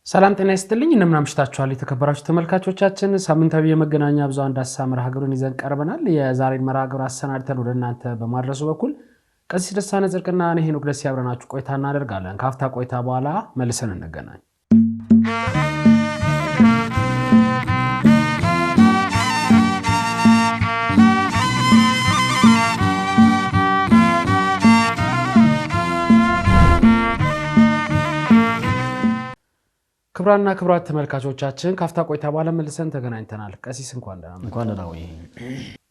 ሰላም ጤና ይስጥልኝ እንደምን አምሽታችኋል የተከበራችሁ ተመልካቾቻችን ሳምንታዊ የመገናኛ ብዙሃን ዳሰሳ መርሃ ግብርን ይዘን ቀርበናል የዛሬን መርሃ ግብር አሰናድተን ወደ እናንተ በማድረሱ በኩል ቀሲስ ደሳነ ጽድቅና እኔ ሄኖክ ደስ ያብረናችሁ ቆይታ እናደርጋለን ካፍታ ቆይታ በኋላ መልሰን እንገናኝ ክብራና ክብራት ተመልካቾቻችን ካፍታ ቆይታ በኋላ መልሰን ተገናኝተናል ቀሲስ እንኳን ደህና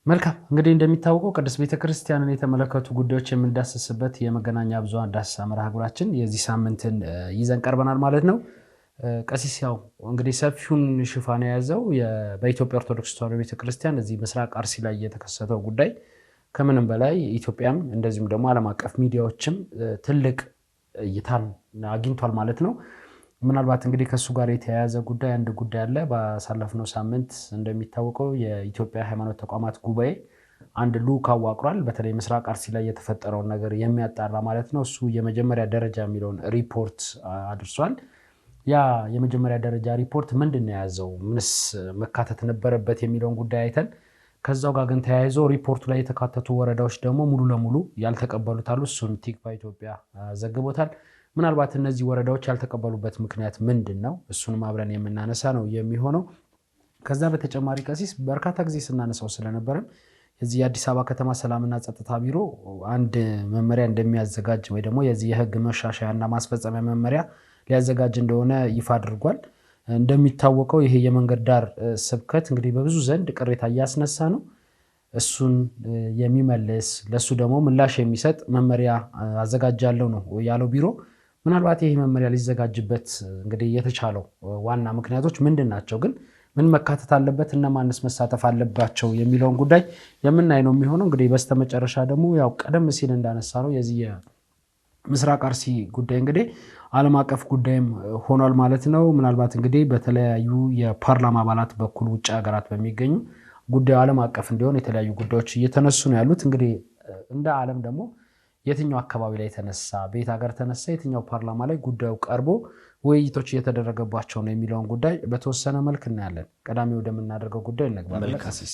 መልካም እንግዲህ እንደሚታወቀው ቅዱስ ቤተክርስቲያንን የተመለከቱ ጉዳዮች የምንዳስስበት የመገናኛ ብዙሃን ዳሰሳ መርሃ ግብራችን የዚህ ሳምንትን ይዘን ቀርበናል ማለት ነው ቀሲስ ያው እንግዲህ ሰፊውን ሽፋን የያዘው በኢትዮጵያ ኦርቶዶክስ ተዋሕዶ ቤተክርስቲያን እዚህ ምስራቅ አርሲ ላይ የተከሰተው ጉዳይ ከምንም በላይ ኢትዮጵያም እንደዚሁም ደግሞ ዓለም አቀፍ ሚዲያዎችም ትልቅ እይታን አግኝቷል ማለት ነው ምናልባት እንግዲህ ከሱ ጋር የተያያዘ ጉዳይ አንድ ጉዳይ አለ ባሳለፍነው ሳምንት እንደሚታወቀው የኢትዮጵያ ሃይማኖት ተቋማት ጉባኤ አንድ ልዑክ አዋቅሯል በተለይ ምስራቅ አርሲ ላይ የተፈጠረው ነገር የሚያጣራ ማለት ነው እሱ የመጀመሪያ ደረጃ የሚለውን ሪፖርት አድርሷል ያ የመጀመሪያ ደረጃ ሪፖርት ምንድነው ያዘው ምንስ መካተት ነበረበት የሚለውን ጉዳይ አይተን ከዛው ጋር ግን ተያይዞ ሪፖርቱ ላይ የተካተቱ ወረዳዎች ደግሞ ሙሉ ለሙሉ ያልተቀበሉት አሉ እሱን ቲክቫ ኢትዮጵያ ዘግቦታል ምናልባት እነዚህ ወረዳዎች ያልተቀበሉበት ምክንያት ምንድነው እሱንም አብረን የምናነሳ ነው የሚሆነው ከዛ በተጨማሪ ቀሲስ በርካታ ጊዜ ስናነሳው ስለነበረ የዚህ የአዲስ አበባ ከተማ ሰላምና ጸጥታ ቢሮ አንድ መመሪያ እንደሚያዘጋጅ ወይ ደግሞ የዚህ የህግ መሻሻያና ማስፈጸሚያ መመሪያ ሊያዘጋጅ እንደሆነ ይፋ አድርጓል እንደሚታወቀው ይሄ የመንገድ ዳር ስብከት እንግዲህ በብዙ ዘንድ ቅሬታ ያስነሳ ነው እሱን የሚመልስ ለሱ ደግሞ ምላሽ የሚሰጥ መመሪያ አዘጋጃለሁ ነው ያለው ቢሮ ምናልባት ይሄ መመሪያ ሊዘጋጅበት እንግዲህ የተቻለው ዋና ምክንያቶች ምንድናቸው ግን ምን መካተት አለበት እና ማንስ መሳተፍ አለባቸው የሚለውን ጉዳይ የምናይ ነው የሚሆነው እንግዲህ በስተመጨረሻ ደግሞ ያው ቀደም ሲል እንዳነሳ ነው የዚህ ምስራቅ አርሲ ጉዳይ እንግዲህ ዓለም አቀፍ ጉዳይም ሆኗል ማለት ነው ምናልባት እንግዲህ በተለያዩ የፓርላማ አባላት በኩል ውጭ ሀገራት በሚገኙ ጉዳዩ ዓለም አቀፍ እንዲሆን የተለያዩ ጉዳዮች እየተነሱ ነው ያሉት እንግዲህ እንደ ዓለም ደግሞ የትኛው አካባቢ ላይ ተነሳ ቤት ሀገር ተነሳ የትኛው ፓርላማ ላይ ጉዳዩ ቀርቦ ውይይቶች እየተደረገባቸው ነው የሚለውን ጉዳይ በተወሰነ መልክ እናያለን ቀዳሚ ወደምናደርገው ጉዳይ እንግባለን ቀሲስ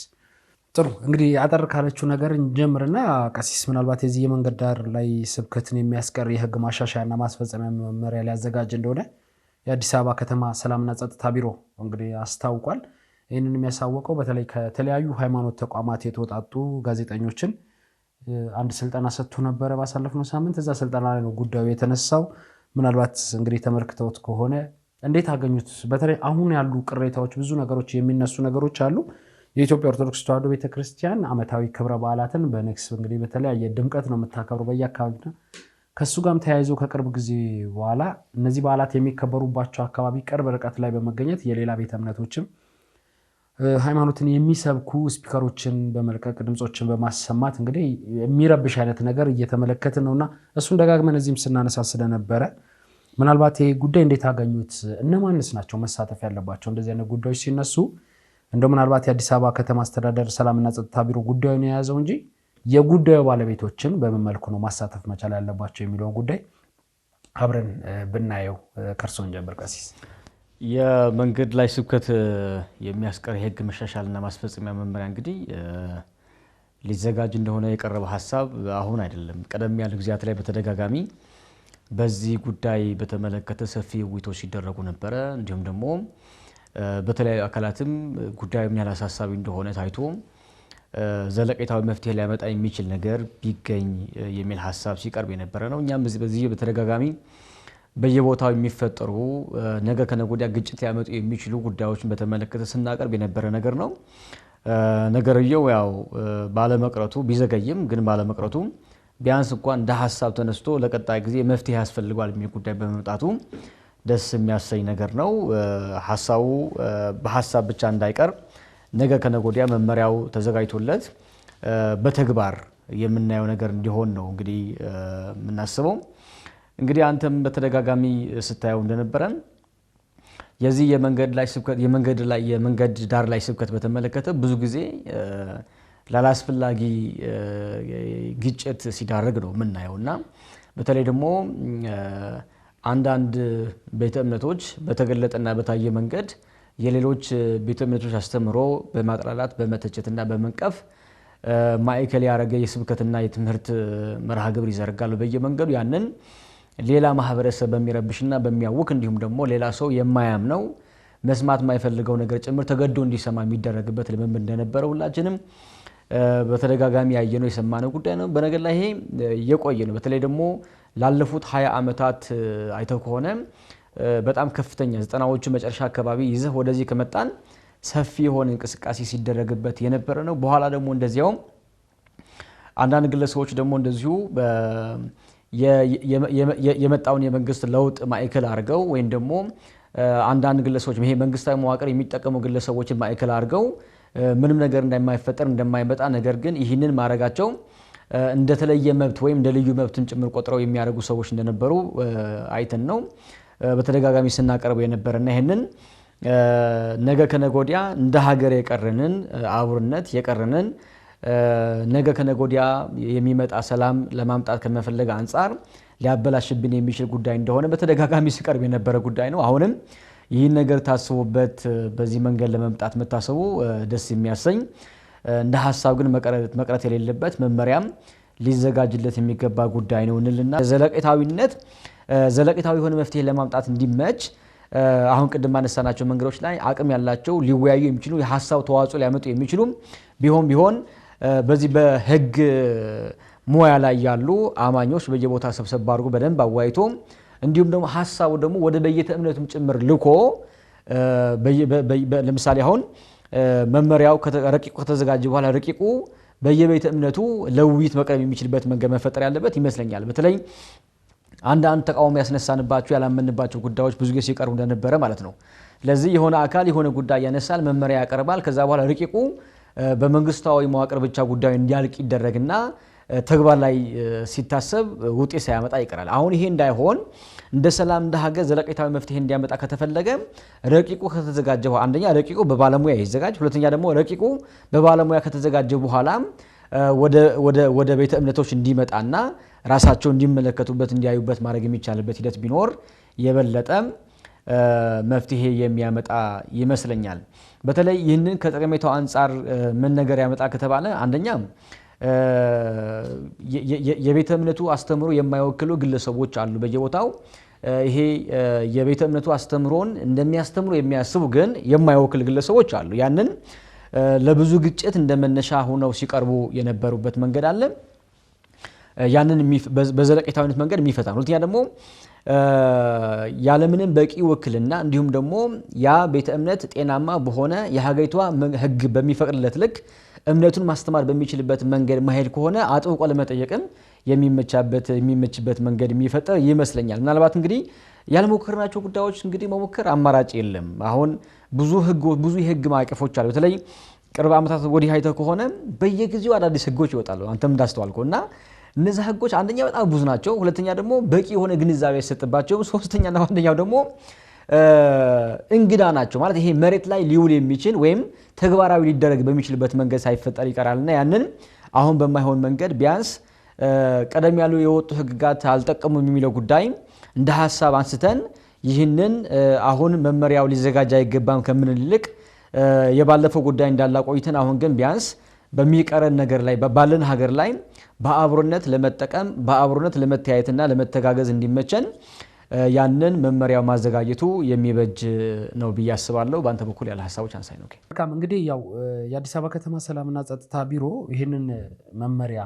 ጥሩ እንግዲህ አጠር ካለችው ነገር እንጀምርና ቀሲስ ምናልባት የዚህ የመንገድ ዳር ላይ ስብከትን የሚያስቀር የህግ ማሻሻያና ማስፈጸሚያ መመሪያ ሊያዘጋጅ እንደሆነ የአዲስ አበባ ከተማ ሰላምና ጸጥታ ቢሮ እንግዲህ አስታውቋል ይህንን የሚያሳውቀው በተለይ ከተለያዩ ሃይማኖት ተቋማት የተወጣጡ ጋዜጠኞችን አንድ ስልጠና ሰጥቶ ነበር ባሳለፍነው ሳምንት እዛ ስልጠና ላይ ነው ጉዳዩ የተነሳው ምናልባት እንግዲህ ተመልክተውት ከሆነ እንዴት አገኙት በተለይ አሁን ያሉ ቅሬታዎች ብዙ ነገሮች የሚነሱ ነገሮች አሉ የኢትዮጵያ ኦርቶዶክስ ተዋሕዶ ቤተክርስቲያን ዓመታዊ ክብረ በዓላትን በነክስ እንግዲህ በተለያየ ድምቀት ነው የምታከብረው በየአካባቢው ከሱ ጋርም ተያይዞ ከቅርብ ጊዜ በኋላ እነዚህ በዓላት የሚከበሩባቸው አካባቢ ቅርብ ርቀት ላይ በመገኘት የሌላ ቤተ እምነቶችም ሃይማኖትን የሚሰብኩ ስፒከሮችን በመልቀቅ ድምጾችን በማሰማት እንግዲህ የሚረብሽ አይነት ነገር እየተመለከትን ነውና እሱን ደጋግመን እዚህም ስናነሳ ስለነበረ ምናልባት ይሄ ጉዳይ እንዴት አገኙት እነማንስ ናቸው መሳተፍ ያለባቸው እንደዚህ አይነት ጉዳዮች ሲነሱ እንደው ምናልባት የአዲስ አበባ ከተማ አስተዳደር ሰላምና ጸጥታ ቢሮ ጉዳዩን የያዘው እንጂ የጉዳዩ ባለቤቶችን በምን መልኩ ነው ማሳተፍ መቻል ያለባቸው የሚለውን ጉዳይ አብረን ብናየው ከርሶን ጀምር ቀሲስ የመንገድ ላይ ስብከት የሚያስቀር የህግ መሻሻልና ማስፈጸሚያ መመሪያ እንግዲህ ሊዘጋጅ እንደሆነ የቀረበ ሐሳብ አሁን አይደለም ቀደም ያለ ጊዜያት ላይ በተደጋጋሚ በዚህ ጉዳይ በተመለከተ ሰፊ ውይይቶች ሲደረጉ ነበር እንዲሁም ደግሞ በተለያዩ አካላትም ጉዳዩ ምን ያላሳሳቢ እንደሆነ ታይቶ ዘለቀታዊ መፍትሄ ሊያመጣ የሚችል ነገር ቢገኝ የሚል ሐሳብ ሲቀርብ የነበረ ነው እኛም በዚህ በተደጋጋሚ በየቦታው የሚፈጠሩ ነገ ከነጎዲያ ግጭት ያመጡ የሚችሉ ጉዳዮችን በተመለከተ ስናቀርብ የነበረ ነገር ነው ነገርየው ያው ባለመቅረቱ ቢዘገይም ግን ባለመቅረቱ ቢያንስ እንኳን እንደ ሐሳብ ተነስቶ ለቀጣይ ጊዜ መፍትሄ ያስፈልጋል የሚል ጉዳይ በመምጣቱ ደስ የሚያሰኝ ነገር ነው ሐሳቡ በሐሳብ ብቻ እንዳይቀር ነገ ከነጎዲያ መመሪያው ተዘጋጅቶለት በተግባር የምናየው ነገር እንዲሆን ነው እንግዲህ የምናስበው እንግዲህ አንተም በተደጋጋሚ ስታየው እንደነበረ የዚህ የመንገድ ዳር ላይ ስብከት በተመለከተ ብዙ ጊዜ ላላስፈላጊ ግጭት ሲዳረግ ነው የምናየውና በተለይ ደግሞ አንዳንድ ቤተ እምነቶች በተገለጠና በታየ መንገድ የሌሎች ቤተ እምነቶች አስተምሮ በማጥላላት በመተቸትና በመንቀፍ ማዕከል ያደረገ የስብከትና የትምህርት መርሃ ግብር ይዘርጋሉ በየመንገዱ ያንን ሌላ ማህበረሰብ በሚረብሽና በሚያውክ እንዲሁም ደግሞ ሌላ ሰው የማያምነው መስማት የማይፈልገው ነገር ጭምር ተገዶ እንዲሰማ የሚደረግበት ልምምድ እንደነበረ ሁላችንም በተደጋጋሚ ያየነው የሰማነው ጉዳይ ነው። በነገር ላይ ይሄ የቆየ ነው። በተለይ ደግሞ ላለፉት 20 ዓመታት አይተው ከሆነ በጣም ከፍተኛ 90ዎቹ መጨረሻ አካባቢ ይዘህ ወደዚህ ከመጣን ሰፊ የሆነ እንቅስቃሴ ሲደረግበት የነበረ ነው። በኋላ ደግሞ እንደዚያው አንዳንድ ግለሰቦች ደግሞ እንደዚሁ የመጣውን የመንግስት ለውጥ ማዕከል አድርገው ወይም ደግሞ አንዳንድ ግለሰቦች ይሄ መንግስታዊ መዋቅር የሚጠቀሙ ግለሰቦችን ማዕከል አድርገው ምንም ነገር እንደማይፈጠር እንደማይመጣ ነገር ግን ይህንን ማድረጋቸው እንደተለየ መብት ወይም እንደ ልዩ መብትን ጭምር ቆጥረው የሚያደርጉ ሰዎች እንደነበሩ አይተን ነው በተደጋጋሚ ስናቀርበው የነበረና ይሄንን ነገ ከነጎዲያ እንደ ሀገር የቀረንን አብሮነት የቀረንን ነገ ከነጎዲያ የሚመጣ ሰላም ለማምጣት ከመፈለግ አንፃር ሊያበላሽብን የሚችል ጉዳይ እንደሆነ በተደጋጋሚ ሲቀርብ የነበረ ጉዳይ ነው። አሁንም ይህን ነገር ታስቦበት በዚህ መንገድ ለመምጣት መታሰቡ ደስ የሚያሰኝ እንደ ሐሳብ ግን መቅረት የሌለበት መመሪያም ሊዘጋጅለት የሚገባ ጉዳይ ነው እንልና ዘለቄታዊ የሆነ መፍትሄ ለማምጣት እንዲመች አሁን ቅድም አነሳናቸው መንገዶች ላይ አቅም ያላቸው ሊወያዩ የሚችሉ የሐሳብ ተዋጽኦ ሊያመጡ የሚችሉ ቢሆን በዚህ በህግ ሙያ ላይ ያሉ አማኞች በየቦታ ሰብሰብ አድርጎ በደንብ አዋይቶ እንዲሁም ደግሞ ሐሳቡ ደግሞ ወደ በየተ እምነቱም ጭምር ልኮ ለምሳሌ አሁን መመሪያው ረቂቁ ከተዘጋጀ በኋላ ረቂቁ በየቤተ እምነቱ ለውይይት መቅረብ የሚችልበት መንገድ መፈጠር ያለበት ይመስለኛል። በተለይ አንድ ተቃውሞ ያስነሳንባቸው ያላመንባቸው ጉዳዮች ብዙ ጊዜ ሲቀርቡ እንደነበረ ማለት ነው። ስለዚህ የሆነ አካል የሆነ ጉዳይ ያነሳል፣ መመሪያ ያቀርባል። ከዛ በኋላ ረቂቁ በመንግስታዊ መዋቅር ብቻ ጉዳዩ እንዲያልቅ ይደረግና ተግባር ላይ ሲታሰብ ውጤት ሳያመጣ ይቀራል። አሁን ይሄ እንዳይሆን እንደ ሰላም እንደ ሀገር ዘለቄታዊ መፍትሄ እንዲያመጣ ከተፈለገ ረቂቁ ከተዘጋጀ አንደኛ ረቂቁ በባለሙያ ይዘጋጅ፣ ሁለተኛ ደግሞ ረቂቁ በባለሙያ ከተዘጋጀ በኋላ ወደ ቤተ እምነቶች እንዲመጣና ራሳቸው እንዲመለከቱበት እንዲያዩበት ማድረግ የሚቻልበት ሂደት ቢኖር የበለጠ መፍትሄ የሚያመጣ ይመስለኛል። በተለይ ይህንን ከጠቀሜታው አንፃር ምን ነገር ያመጣ ከተባለ አንደኛ የቤተ እምነቱ አስተምሮ የማይወክሉ ግለሰቦች አሉ በየቦታው። ይሄ የቤተ እምነቱ አስተምሮን እንደሚያስተምሩ የሚያስቡ ግን የማይወክል ግለሰቦች አሉ። ያንን ለብዙ ግጭት እንደመነሻ ሆነው ሲቀርቡ የነበሩበት መንገድ አለ። ያንን በዘለቄታዊነት መንገድ የሚፈታ ነው። ሁለተኛ ደግሞ ያለምንም በቂ ውክልና እንዲሁም ደግሞ ያ ቤተ እምነት ጤናማ በሆነ የሀገሪቷ ሕግ በሚፈቅድለት ልክ እምነቱን ማስተማር በሚችልበት መንገድ መሄድ ከሆነ አጥብቆ ለመጠየቅም የሚመችበት መንገድ የሚፈጠር ይመስለኛል። ምናልባት እንግዲህ ያልሞከርናቸው ጉዳዮች እንግዲህ መሞከር አማራጭ የለም። አሁን ብዙ የህግ ማዕቀፎች አሉ። በተለይ ቅርብ ዓመታት ወዲህ አይተህ ከሆነ በየጊዜው አዳዲስ ህጎች ይወጣሉ። አንተም እንዳስተዋልከውና እነዚህ ህጎች አንደኛ በጣም ብዙ ናቸው፣ ሁለተኛ ደግሞ በቂ የሆነ ግንዛቤ ያሰጥባቸው፣ ሶስተኛና ዋነኛው ደግሞ እንግዳ ናቸው። ማለት ይሄ መሬት ላይ ሊውል የሚችል ወይም ተግባራዊ ሊደረግ በሚችልበት መንገድ ሳይፈጠር ይቀራልና ያንን አሁን በማይሆን መንገድ ቢያንስ ቀደም ያሉ የወጡ ህግጋት አልጠቀሙም የሚለው ጉዳይ እንደ ሐሳብ አንስተን ይህንን አሁን መመሪያው ሊዘጋጅ አይገባም ከምንል ይልቅ የባለፈው ጉዳይ እንዳላ ቆይተን አሁን ግን ቢያንስ በሚቀረን ነገር ላይ ባለን ሀገር ላይ በአብሮነት ለመጠቀም በአብሮነት ለመተያየትና ለመተጋገዝ እንዲመቸን ያንን መመሪያው ማዘጋጀቱ የሚበጅ ነው ብዬ አስባለሁ። በአንተ በኩል ያለ ሐሳቦች አንሳይ ነው። በቃም እንግዲህ ያው የአዲስ አበባ ከተማ ሰላምና ጸጥታ ቢሮ ይህንን መመሪያ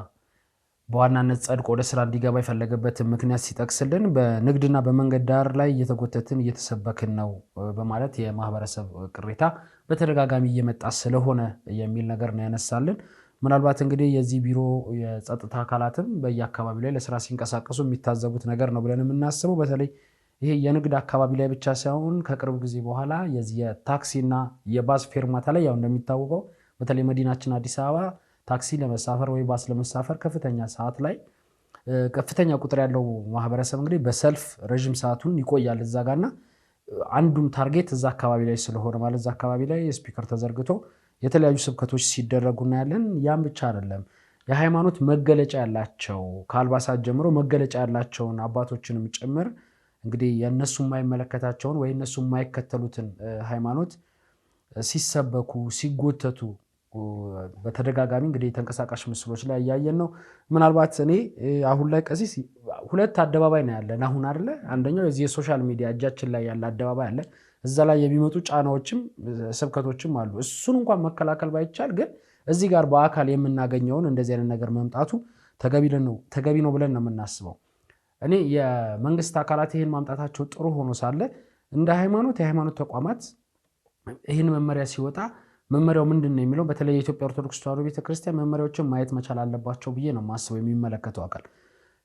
በዋናነት ጸድቆ ወደ ስራ እንዲገባ የፈለገበት ምክንያት ሲጠቅስልን በንግድና በመንገድ ዳር ላይ እየተጎተትን እየተሰበክን ነው በማለት የማህበረሰብ ቅሬታ በተደጋጋሚ እየመጣ ስለሆነ የሚል ነገር ነው ያነሳልን። ምናልባት እንግዲህ የዚህ ቢሮ የጸጥታ አካላትም በየአካባቢው ላይ ለስራ ሲንቀሳቀሱ የሚታዘቡት ነገር ነው ብለን የምናስበው በተለይ ይሄ የንግድ አካባቢ ላይ ብቻ ሳይሆን ከቅርብ ጊዜ በኋላ የዚህ የታክሲና የባስ ፌርማታ ላይ ያው እንደሚታወቀው በተለይ መዲናችን አዲስ አበባ ታክሲ ለመሳፈር ወይ ባስ ለመሳፈር ከፍተኛ ሰዓት ላይ ከፍተኛ ቁጥር ያለው ማህበረሰብ እንግዲህ በሰልፍ ረጅም ሰዓቱን ይቆያል እዛ ጋርና አንዱም ታርጌት እዛ አካባቢ ላይ ስለሆነ ማለት እዛ አካባቢ ላይ ስፒከር ተዘርግቶ የተለያዩ ስብከቶች ሲደረጉና ያለን ያም ብቻ አይደለም የሃይማኖት መገለጫ ያላቸው ከአልባሳት ጀምሮ መገለጫ ያላቸውን አባቶችንም ጭምር እንግዲህ የነሱ የማይመለከታቸውን ወይ እነሱ የማይከተሉትን ሃይማኖት ሲሰበኩ ሲጎተቱ በተደጋጋሚ እንግዲህ ተንቀሳቃሽ ምስሎች ላይ ያያየን ነው። ምናልባት እኔ አሁን ላይ ቀሲስ ሁለት አደባባይ ነው ያለን አሁን አይደለ? አንደኛው የዚህ የሶሻል ሚዲያ እጃችን ላይ ያለ አደባባይ አለ። እዛ ላይ የሚመጡ ጫናዎችም ስብከቶችም አሉ። እሱን እንኳን መከላከል ባይቻል ግን እዚህ ጋር በአካል የምናገኘውን እንደዚህ አይነት ነገር መምጣቱ ተገቢ ነው ብለን ነው የምናስበው። እኔ የመንግስት አካላት ይህን ማምጣታቸው ጥሩ ሆኖ ሳለ እንደ የሃይማኖት ተቋማት ይህን መመሪያ ሲወጣ መመሪያው ምንድነው የሚለው በተለይ የኢትዮጵያ ኦርቶዶክስ ተዋሕዶ ቤተክርስቲያን መመሪያዎችን ማየት መቻል አለባቸው ብዬ ነው የማስበው። የሚመለከተው አካል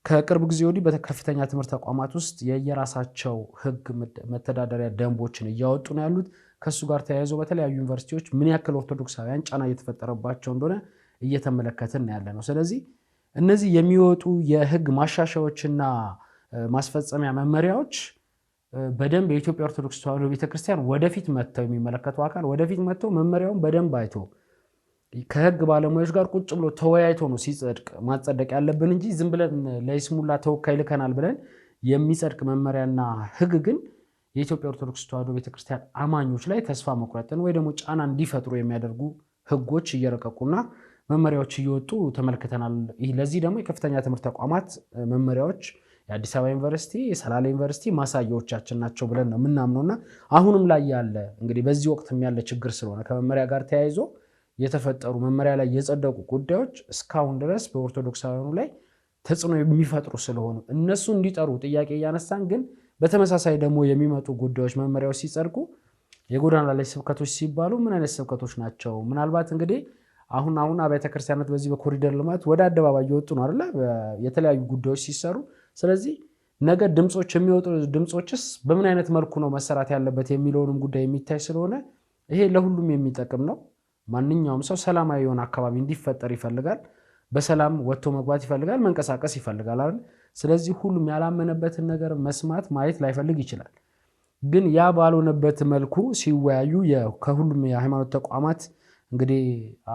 ከቅርብ ጊዜ ወዲህ በከፍተኛ ትምህርት ተቋማት ውስጥ የየራሳቸው ህግ መተዳደሪያ ደንቦችን እያወጡ ነው ያሉት። ከሱ ጋር ተያይዞ በተለያዩ ዩኒቨርሲቲዎች ምን ያክል ኦርቶዶክሳውያን ጫና እየተፈጠረባቸው እንደሆነ እየተመለከትን ያለ ነው። ስለዚህ እነዚህ የሚወጡ የህግ ማሻሻያዎችና ማስፈጸሚያ መመሪያዎች በደንብ የኢትዮጵያ ኦርቶዶክስ ተዋሕዶ ቤተክርስቲያን ወደፊት መጥተው የሚመለከተው አካል ወደፊት መጥተው መመሪያውን በደንብ አይቶ ከህግ ባለሙያዎች ጋር ቁጭ ብሎ ተወያይቶ ነው ሲጸድቅ ማጸደቅ ያለብን እንጂ ዝም ብለን ለይስሙላ ተወካይ ልከናል ብለን የሚጸድቅ መመሪያና ህግ ግን የኢትዮጵያ ኦርቶዶክስ ተዋሕዶ ቤተክርስቲያን አማኞች ላይ ተስፋ መቁረጥን ወይ ደግሞ ጫና እንዲፈጥሩ የሚያደርጉ ህጎች እየረቀቁና መመሪያዎች እየወጡ ተመልክተናል። ለዚህ ደግሞ የከፍተኛ ትምህርት ተቋማት መመሪያዎች የአዲስ አበባ ዩኒቨርሲቲ የሰላሌ ዩኒቨርሲቲ ማሳያዎቻችን ናቸው ብለን ነው የምናምነውና አሁንም ላይ ያለ እንግዲህ በዚህ ወቅትም ያለ ችግር ስለሆነ ከመመሪያ ጋር ተያይዞ የተፈጠሩ መመሪያ ላይ የጸደቁ ጉዳዮች እስካሁን ድረስ በኦርቶዶክሳውያኑ ላይ ተጽዕኖ የሚፈጥሩ ስለሆኑ እነሱ እንዲጠሩ ጥያቄ እያነሳን ግን በተመሳሳይ ደግሞ የሚመጡ ጉዳዮች መመሪያዎች ሲጸድቁ የጎዳና ላይ ስብከቶች ሲባሉ ምን አይነት ስብከቶች ናቸው? ምናልባት እንግዲህ አሁን አብያተ ክርስቲያናት በዚህ በኮሪደር ልማት ወደ አደባባይ እየወጡ ነው አይደለ? የተለያዩ ጉዳዮች ሲሰሩ ስለዚህ ነገ ድምጾች የሚወጡ ድምጾችስ በምን አይነት መልኩ ነው መሰራት ያለበት የሚለውንም ጉዳይ የሚታይ ስለሆነ ይሄ ለሁሉም የሚጠቅም ነው። ማንኛውም ሰው ሰላማዊ የሆነ አካባቢ እንዲፈጠር ይፈልጋል። በሰላም ወጥቶ መግባት ይፈልጋል፣ መንቀሳቀስ ይፈልጋል አይደል? ስለዚህ ሁሉም ያላመነበትን ነገር መስማት ማየት ላይፈልግ ይችላል። ግን ያ ባልሆነበት መልኩ ሲወያዩ ከሁሉም የሃይማኖት ተቋማት እንግዲህ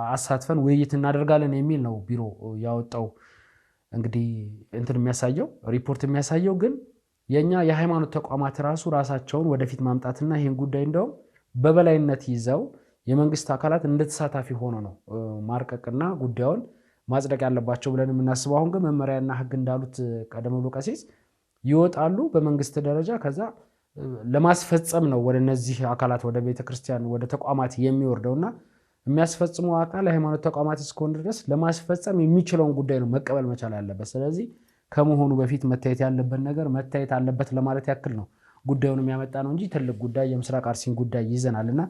አሳትፈን ውይይት እናደርጋለን የሚል ነው ቢሮ ያወጣው እንግዲህ የሚያሳየው ሪፖርት የሚያሳየው። ግን የኛ የሃይማኖት ተቋማት ራሳቸውን ወደፊት ማምጣትና ይሄን ጉዳይ እንደው በበላይነት ይዘው የመንግስት አካላት እንደተሳታፊ ሆኖ ነው ማርቀቅና ጉዳዩን ማጽደቅ ያለባቸው ብለን የምናስበው። አሁን ግን መመሪያና ህግ እንዳሉት ቀደም ብሎ ቀሲስ ይወጣሉ በመንግስት ደረጃ ከዛ ለማስፈጸም ነው ወደ እነዚህ አካላት ወደ ቤተክርስቲያን ወደ ተቋማት የሚወርደውና የሚያስፈጽሙ አካል የሃይማኖት ተቋማት እስከሆነ ድረስ ለማስፈጸም የሚችለውን ጉዳይ ነው መቀበል መቻል ያለበት። ስለዚህ ከመሆኑ በፊት መታየት ያለበት ነገር መታየት አለበት ለማለት ያክል ነው ጉዳዩን የሚያመጣ ነው እንጂ ትልቅ ጉዳይ የምስራቅ አርሲን ጉዳይ ይዘናልና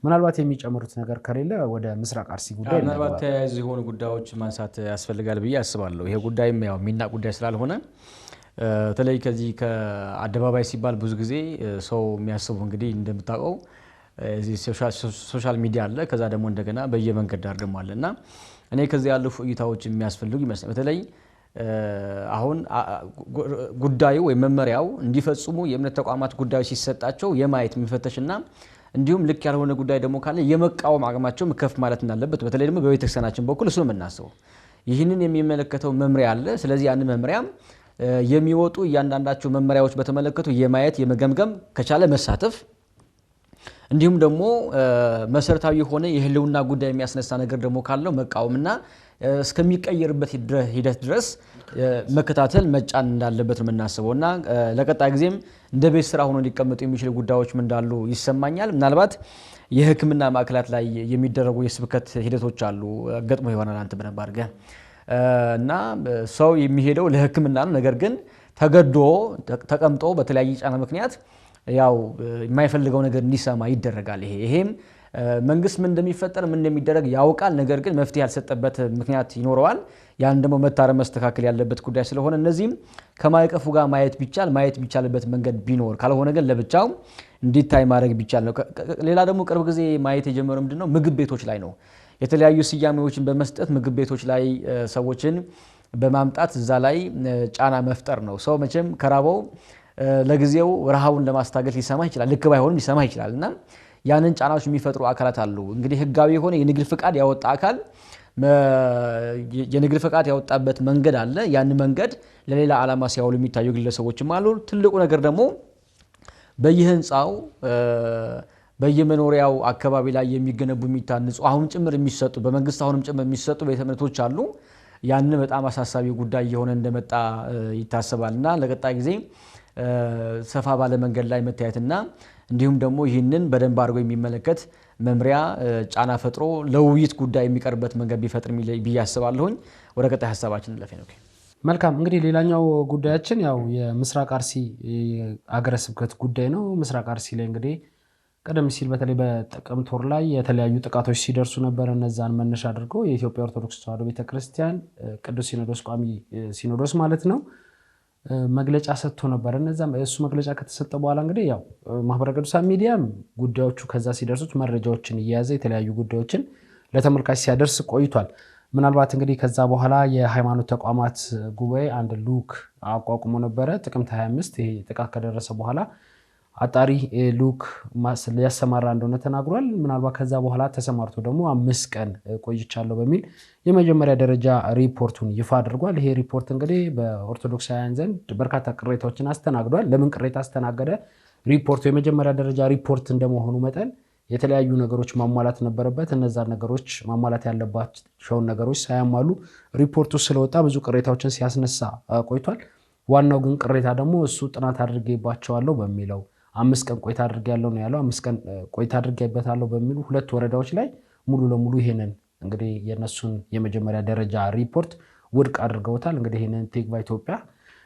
ምናልባት የሚጨምሩት ነገር ከሌለ ወደ ምስራቅ አርሲ ጉዳይ ምናልባት ተያያዥ የሆኑ ጉዳዮች ማንሳት ያስፈልጋል ብዬ አስባለሁ። ይሄ ጉዳይም ያው የሚናቅ ጉዳይ ስላልሆነ በተለይ ከዚህ ከአደባባይ ሲባል ብዙ ጊዜ ሰው የሚያስቡ እንግዲህ እንደምታውቀው እዚህ ሶሻል ሚዲያ አለ፣ ከዛ ደግሞ እንደገና በየመንገድ ዳር ደግሞ አለና እኔ ከዚህ ያለፉ እይታዎች የሚያስፈልጉ ይመስላል። በተለይ አሁን ጉዳዩ ወይ መመሪያው እንዲፈጽሙ የእምነት ተቋማት ጉዳዩ ሲሰጣቸው የማየት የሚፈተሽና እንዲሁም ልክ ያልሆነ ጉዳይ ደግሞ ካለ የመቃወም አቅማቸው ከፍ ማለት እንዳለበት በተለይ ደግሞ በቤተክርስቲያናችን በኩል እሱ ነው የምናስበው። ይህንን የሚመለከተው መመሪያ አለ። ስለዚህ ያን መመሪያም የሚወጡ እያንዳንዳቸው መመሪያዎች በተመለከቱ የማየት የመገምገም ከቻለ መሳተፍ እንዲሁም ደግሞ መሰረታዊ የሆነ የህልውና ጉዳይ የሚያስነሳ ነገር ደግሞ ካለው መቃወምና እስከሚቀየርበት ሂደት ድረስ መከታተል መጫን እንዳለበት ነው የምናስበውና ለቀጣይ ጊዜም እንደ ቤት ስራ ሆኖ ሊቀመጡ የሚችሉ ጉዳዮች ምን እንዳሉ ይሰማኛል። ምናልባት የህክምና ማዕከላት ላይ የሚደረጉ የስብከት ሂደቶች አሉ ገጥሞ ይሆናል አንተ በደንብ አድርገህ እና ሰው የሚሄደው ለህክምና ነው። ነገር ግን ተገዶ ተቀምጦ በተለያየ ጫና ምክንያት ያው የማይፈልገው ነገር እንዲሰማ ይደረጋል። ይሄም መንግስት ምን እንደሚፈጠር ምን እንደሚደረግ ያውቃል። ነገር ግን መፍትሄ ያልሰጠበት ምክንያት ይኖረዋል። ያን ደግሞ መታረም መስተካከል ያለበት ጉዳይ ስለሆነ እነዚህም ከማይቀፉ ጋር ማየት ቢቻልበት መንገድ ቢኖር ካልሆነ ግን ለብቻው እንዲታይ ማድረግ ቢቻል ነው። ሌላ ደግሞ ቅርብ ጊዜ ማየት የጀመረው ምንድነው ምግብ ቤቶች ላይ ነው። የተለያዩ ስያሜዎችን በመስጠት ምግብ ቤቶች ላይ ሰዎችን በማምጣት እዛ ላይ ጫና መፍጠር ነው። ሰው መቼም ከራበው ለጊዜው ረሃቡን ለማስታገል ሊሰማ ይችላል፣ ልክ ባይሆንም ሊሰማ ይችላልና ያንን ጫናዎች የሚፈጥሩ አካላት አሉ። እንግዲህ ህጋዊ የሆነ የንግድ ፍቃድ ያወጣ አካል የንግድ ፈቃድ ያወጣበት መንገድ አለ። ያን መንገድ ለሌላ ዓላማ ሲያውሉ የሚታዩ ግለሰቦችም አሉ። ትልቁ ነገር ደግሞ በየህንፃው በየመኖሪያው አካባቢ ላይ የሚገነቡ የሚታንጹ አሁን ጭምር የሚሰጡ በመንግስት አሁንም ጭምር የሚሰጡ ቤተ እምነቶች አሉ። ያን በጣም አሳሳቢ ጉዳይ እየሆነ እንደመጣ ይታሰባልና ለቀጣይ ጊዜ ሰፋ ባለ መንገድ ላይ መታየትና እንዲሁም ደግሞ ይህንን በደንብ አድርጎ የሚመለከት መምሪያ ጫና ፈጥሮ ለውይይት ጉዳይ የሚቀርበት መንገድ ቢፈጥር ብዬ አስባለሁኝ። ወደ ቀጣይ ሀሳባችን እንለፍ ነው። መልካም እንግዲህ ሌላኛው ጉዳያችን ያው የምስራቅ አርሲ አገረ ስብከት ጉዳይ ነው። ምስራቅ አርሲ ላይ እንግዲህ ቀደም ሲል በተለይ በጥቅምት ወር ላይ የተለያዩ ጥቃቶች ሲደርሱ ነበር። እነዛን መነሻ አድርገው የኢትዮጵያ ኦርቶዶክስ ተዋሕዶ ቤተክርስቲያን ቅዱስ ሲኖዶስ ቋሚ ሲኖዶስ ማለት ነው መግለጫ ሰጥቶ ነበር። እነዛም እሱ መግለጫ ከተሰጠ በኋላ እንግዲህ ያው ማህበረ ቅዱሳን ሚዲያም ጉዳዮቹ ከዛ ሲደርሱት መረጃዎችን እየያዘ የተለያዩ ጉዳዮችን ለተመልካች ሲያደርስ ቆይቷል። ምናልባት እንግዲህ ከዛ በኋላ የሃይማኖት ተቋማት ጉባኤ አንድ ልዑክ አቋቁሞ ነበረ ጥቅምት 25 ይሄ ጥቃት ከደረሰ በኋላ አጣሪ ልዑክ ሊያሰማራ እንደሆነ ተናግሯል። ምናልባት ከዛ በኋላ ተሰማርቶ ደግሞ 5 ቀን ቆይቻለሁ በሚል የመጀመሪያ ደረጃ ሪፖርቱን ይፋ አድርጓል። ይሄ ሪፖርት እንግዲህ በኦርቶዶክሳውያን ዘንድ በርካታ ቅሬታዎችን አስተናግዷል። ለምን ቅሬታ አስተናገደ? ሪፖርቱ የመጀመሪያ ደረጃ ሪፖርት እንደመሆኑ መጠን የተለያዩ ነገሮች ማሟላት ነበረበት። እነዛ ነገሮች ማሟላት ያለባቸውን ነገሮች ሳያሟሉ ሪፖርቱ ስለወጣ ብዙ ቅሬታዎችን ሲያስነሳ ቆይቷል። ዋናው ግን ቅሬታ ደግሞ እሱ ጥናት አድርጌባቸዋለሁ በሚለው 5 ቀን ቆይታ አድርጌያለሁ ነው ያለው። 5 ቀን ቆይታ አድርጌበታለሁ በሚሉ 2 ወረዳዎች ላይ ሙሉ ለሙሉ ይሄንን እንግዲህ የነሱን የመጀመሪያ ደረጃ ሪፖርት ውድቅ አድርገውታል። እንግዲህ ይሄንን ቲክቫ ኢትዮጵያ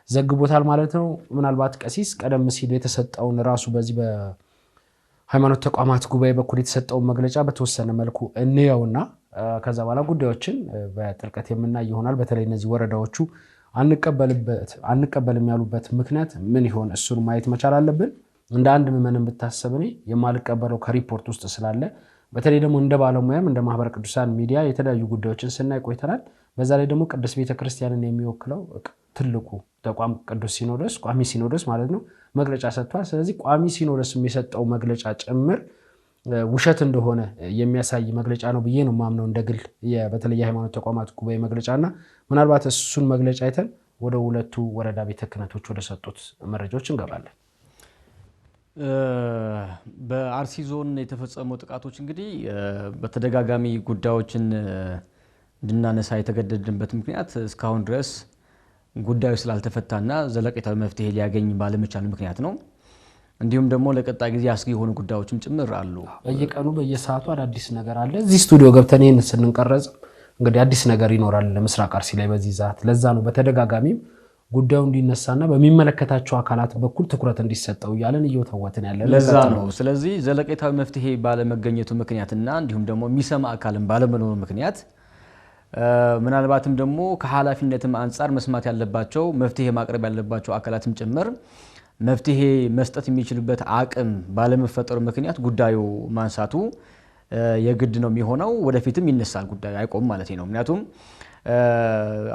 ዘግቦታል ማለት ነው። ምናልባት ቀሲስ ቀደም ሲል የተሰጠውን ራሱ በዚህ በሃይማኖት ተቋማት ጉባኤ በኩል የተሰጠውን መግለጫ በተወሰነ መልኩ እንየውና ከዛ በኋላ ጉዳዮችን በጥልቀት የምናይ ይሆናል። በተለይ እነዚህ ወረዳዎቹ አንቀበልም ያሉበት ምክንያት ምን ይሆን? እሱን ማየት መቻል አለብን። እንደ አንድ ምዕመን ብታሰብ እኔ የማልቀበለው ከሪፖርት ውስጥ ስላለ በተለይ ደግሞ እንደ ባለሙያም እንደ ማህበረ ቅዱሳን ሚዲያ የተለያዩ ጉዳዮችን ስናይ ቆይተናል። በዛ ላይ ደግሞ ቅዱስ ቤተክርስቲያንን የሚወክለው ትልቁ ተቋም ቅዱስ ሲኖዶስ ቋሚ ሲኖዶስ ማለት ነው መግለጫ ሰጥቷል። ስለዚህ ቋሚ ሲኖዶስ የሚሰጠው መግለጫ ጭምር ውሸት እንደሆነ የሚያሳይ መግለጫ ነው ብዬ ነው ማምነው እንደግል በተለይ የሃይማኖት ተቋማት ጉባኤ መግለጫና ምናልባት እሱን መግለጫ አይተን ወደ 2ቱ ወረዳ ቤተ ክህነቶች ወደ ሰጡት መረጃዎች እንገባለን። በአርሲ ዞን የተፈጸሙ ጥቃቶች እንግዲህ በተደጋጋሚ ጉዳዮችን እንድናነሳ የተገደድንበት ምክንያት እስካሁን ድረስ ጉዳዩ ስላልተፈታና ዘለቄታዊ መፍትሄ ሊያገኝ ባለመቻል ምክንያት ነው። እንዲሁም ደግሞ ለቀጣይ ጊዜ አስጊ የሆኑ ጉዳዮችም ጭምር አሉ። በየቀኑ በየሰዓቱ አዳዲስ ነገር አለ። እዚህ ስቱዲዮ ገብተን ይህን ስንቀረጽ እንግዲህ አዲስ ነገር ይኖራል ለምስራቅ አርሲ ላይ በዚህ ዛት። ለዛ ነው በተደጋጋሚም ጉዳዩ እንዲነሳና በሚመለከታቸው አካላት በኩል ትኩረት እንዲሰጠው እያለን እየተወተን ያለን ለዛ ነው። ስለዚህ ዘለቄታዊ መፍትሄ ባለመገኘቱ ምክንያትና እንዲሁም ደግሞ የሚሰማ አካልን ባለመኖሩ ምክንያት ምናልባትም ደግሞ ከኃላፊነትም አንጻር መስማት ያለባቸው መፍትሄ ማቅረብ ያለባቸው አካላትም ጭምር መፍትሄ መስጠት የሚችሉበት አቅም ባለመፈጠሩ ምክንያት ጉዳዩ ማንሳቱ የግድ ነው የሚሆነው። ወደፊትም ይነሳል ጉዳዩ አይቆም ማለት ነው። ምክንያቱም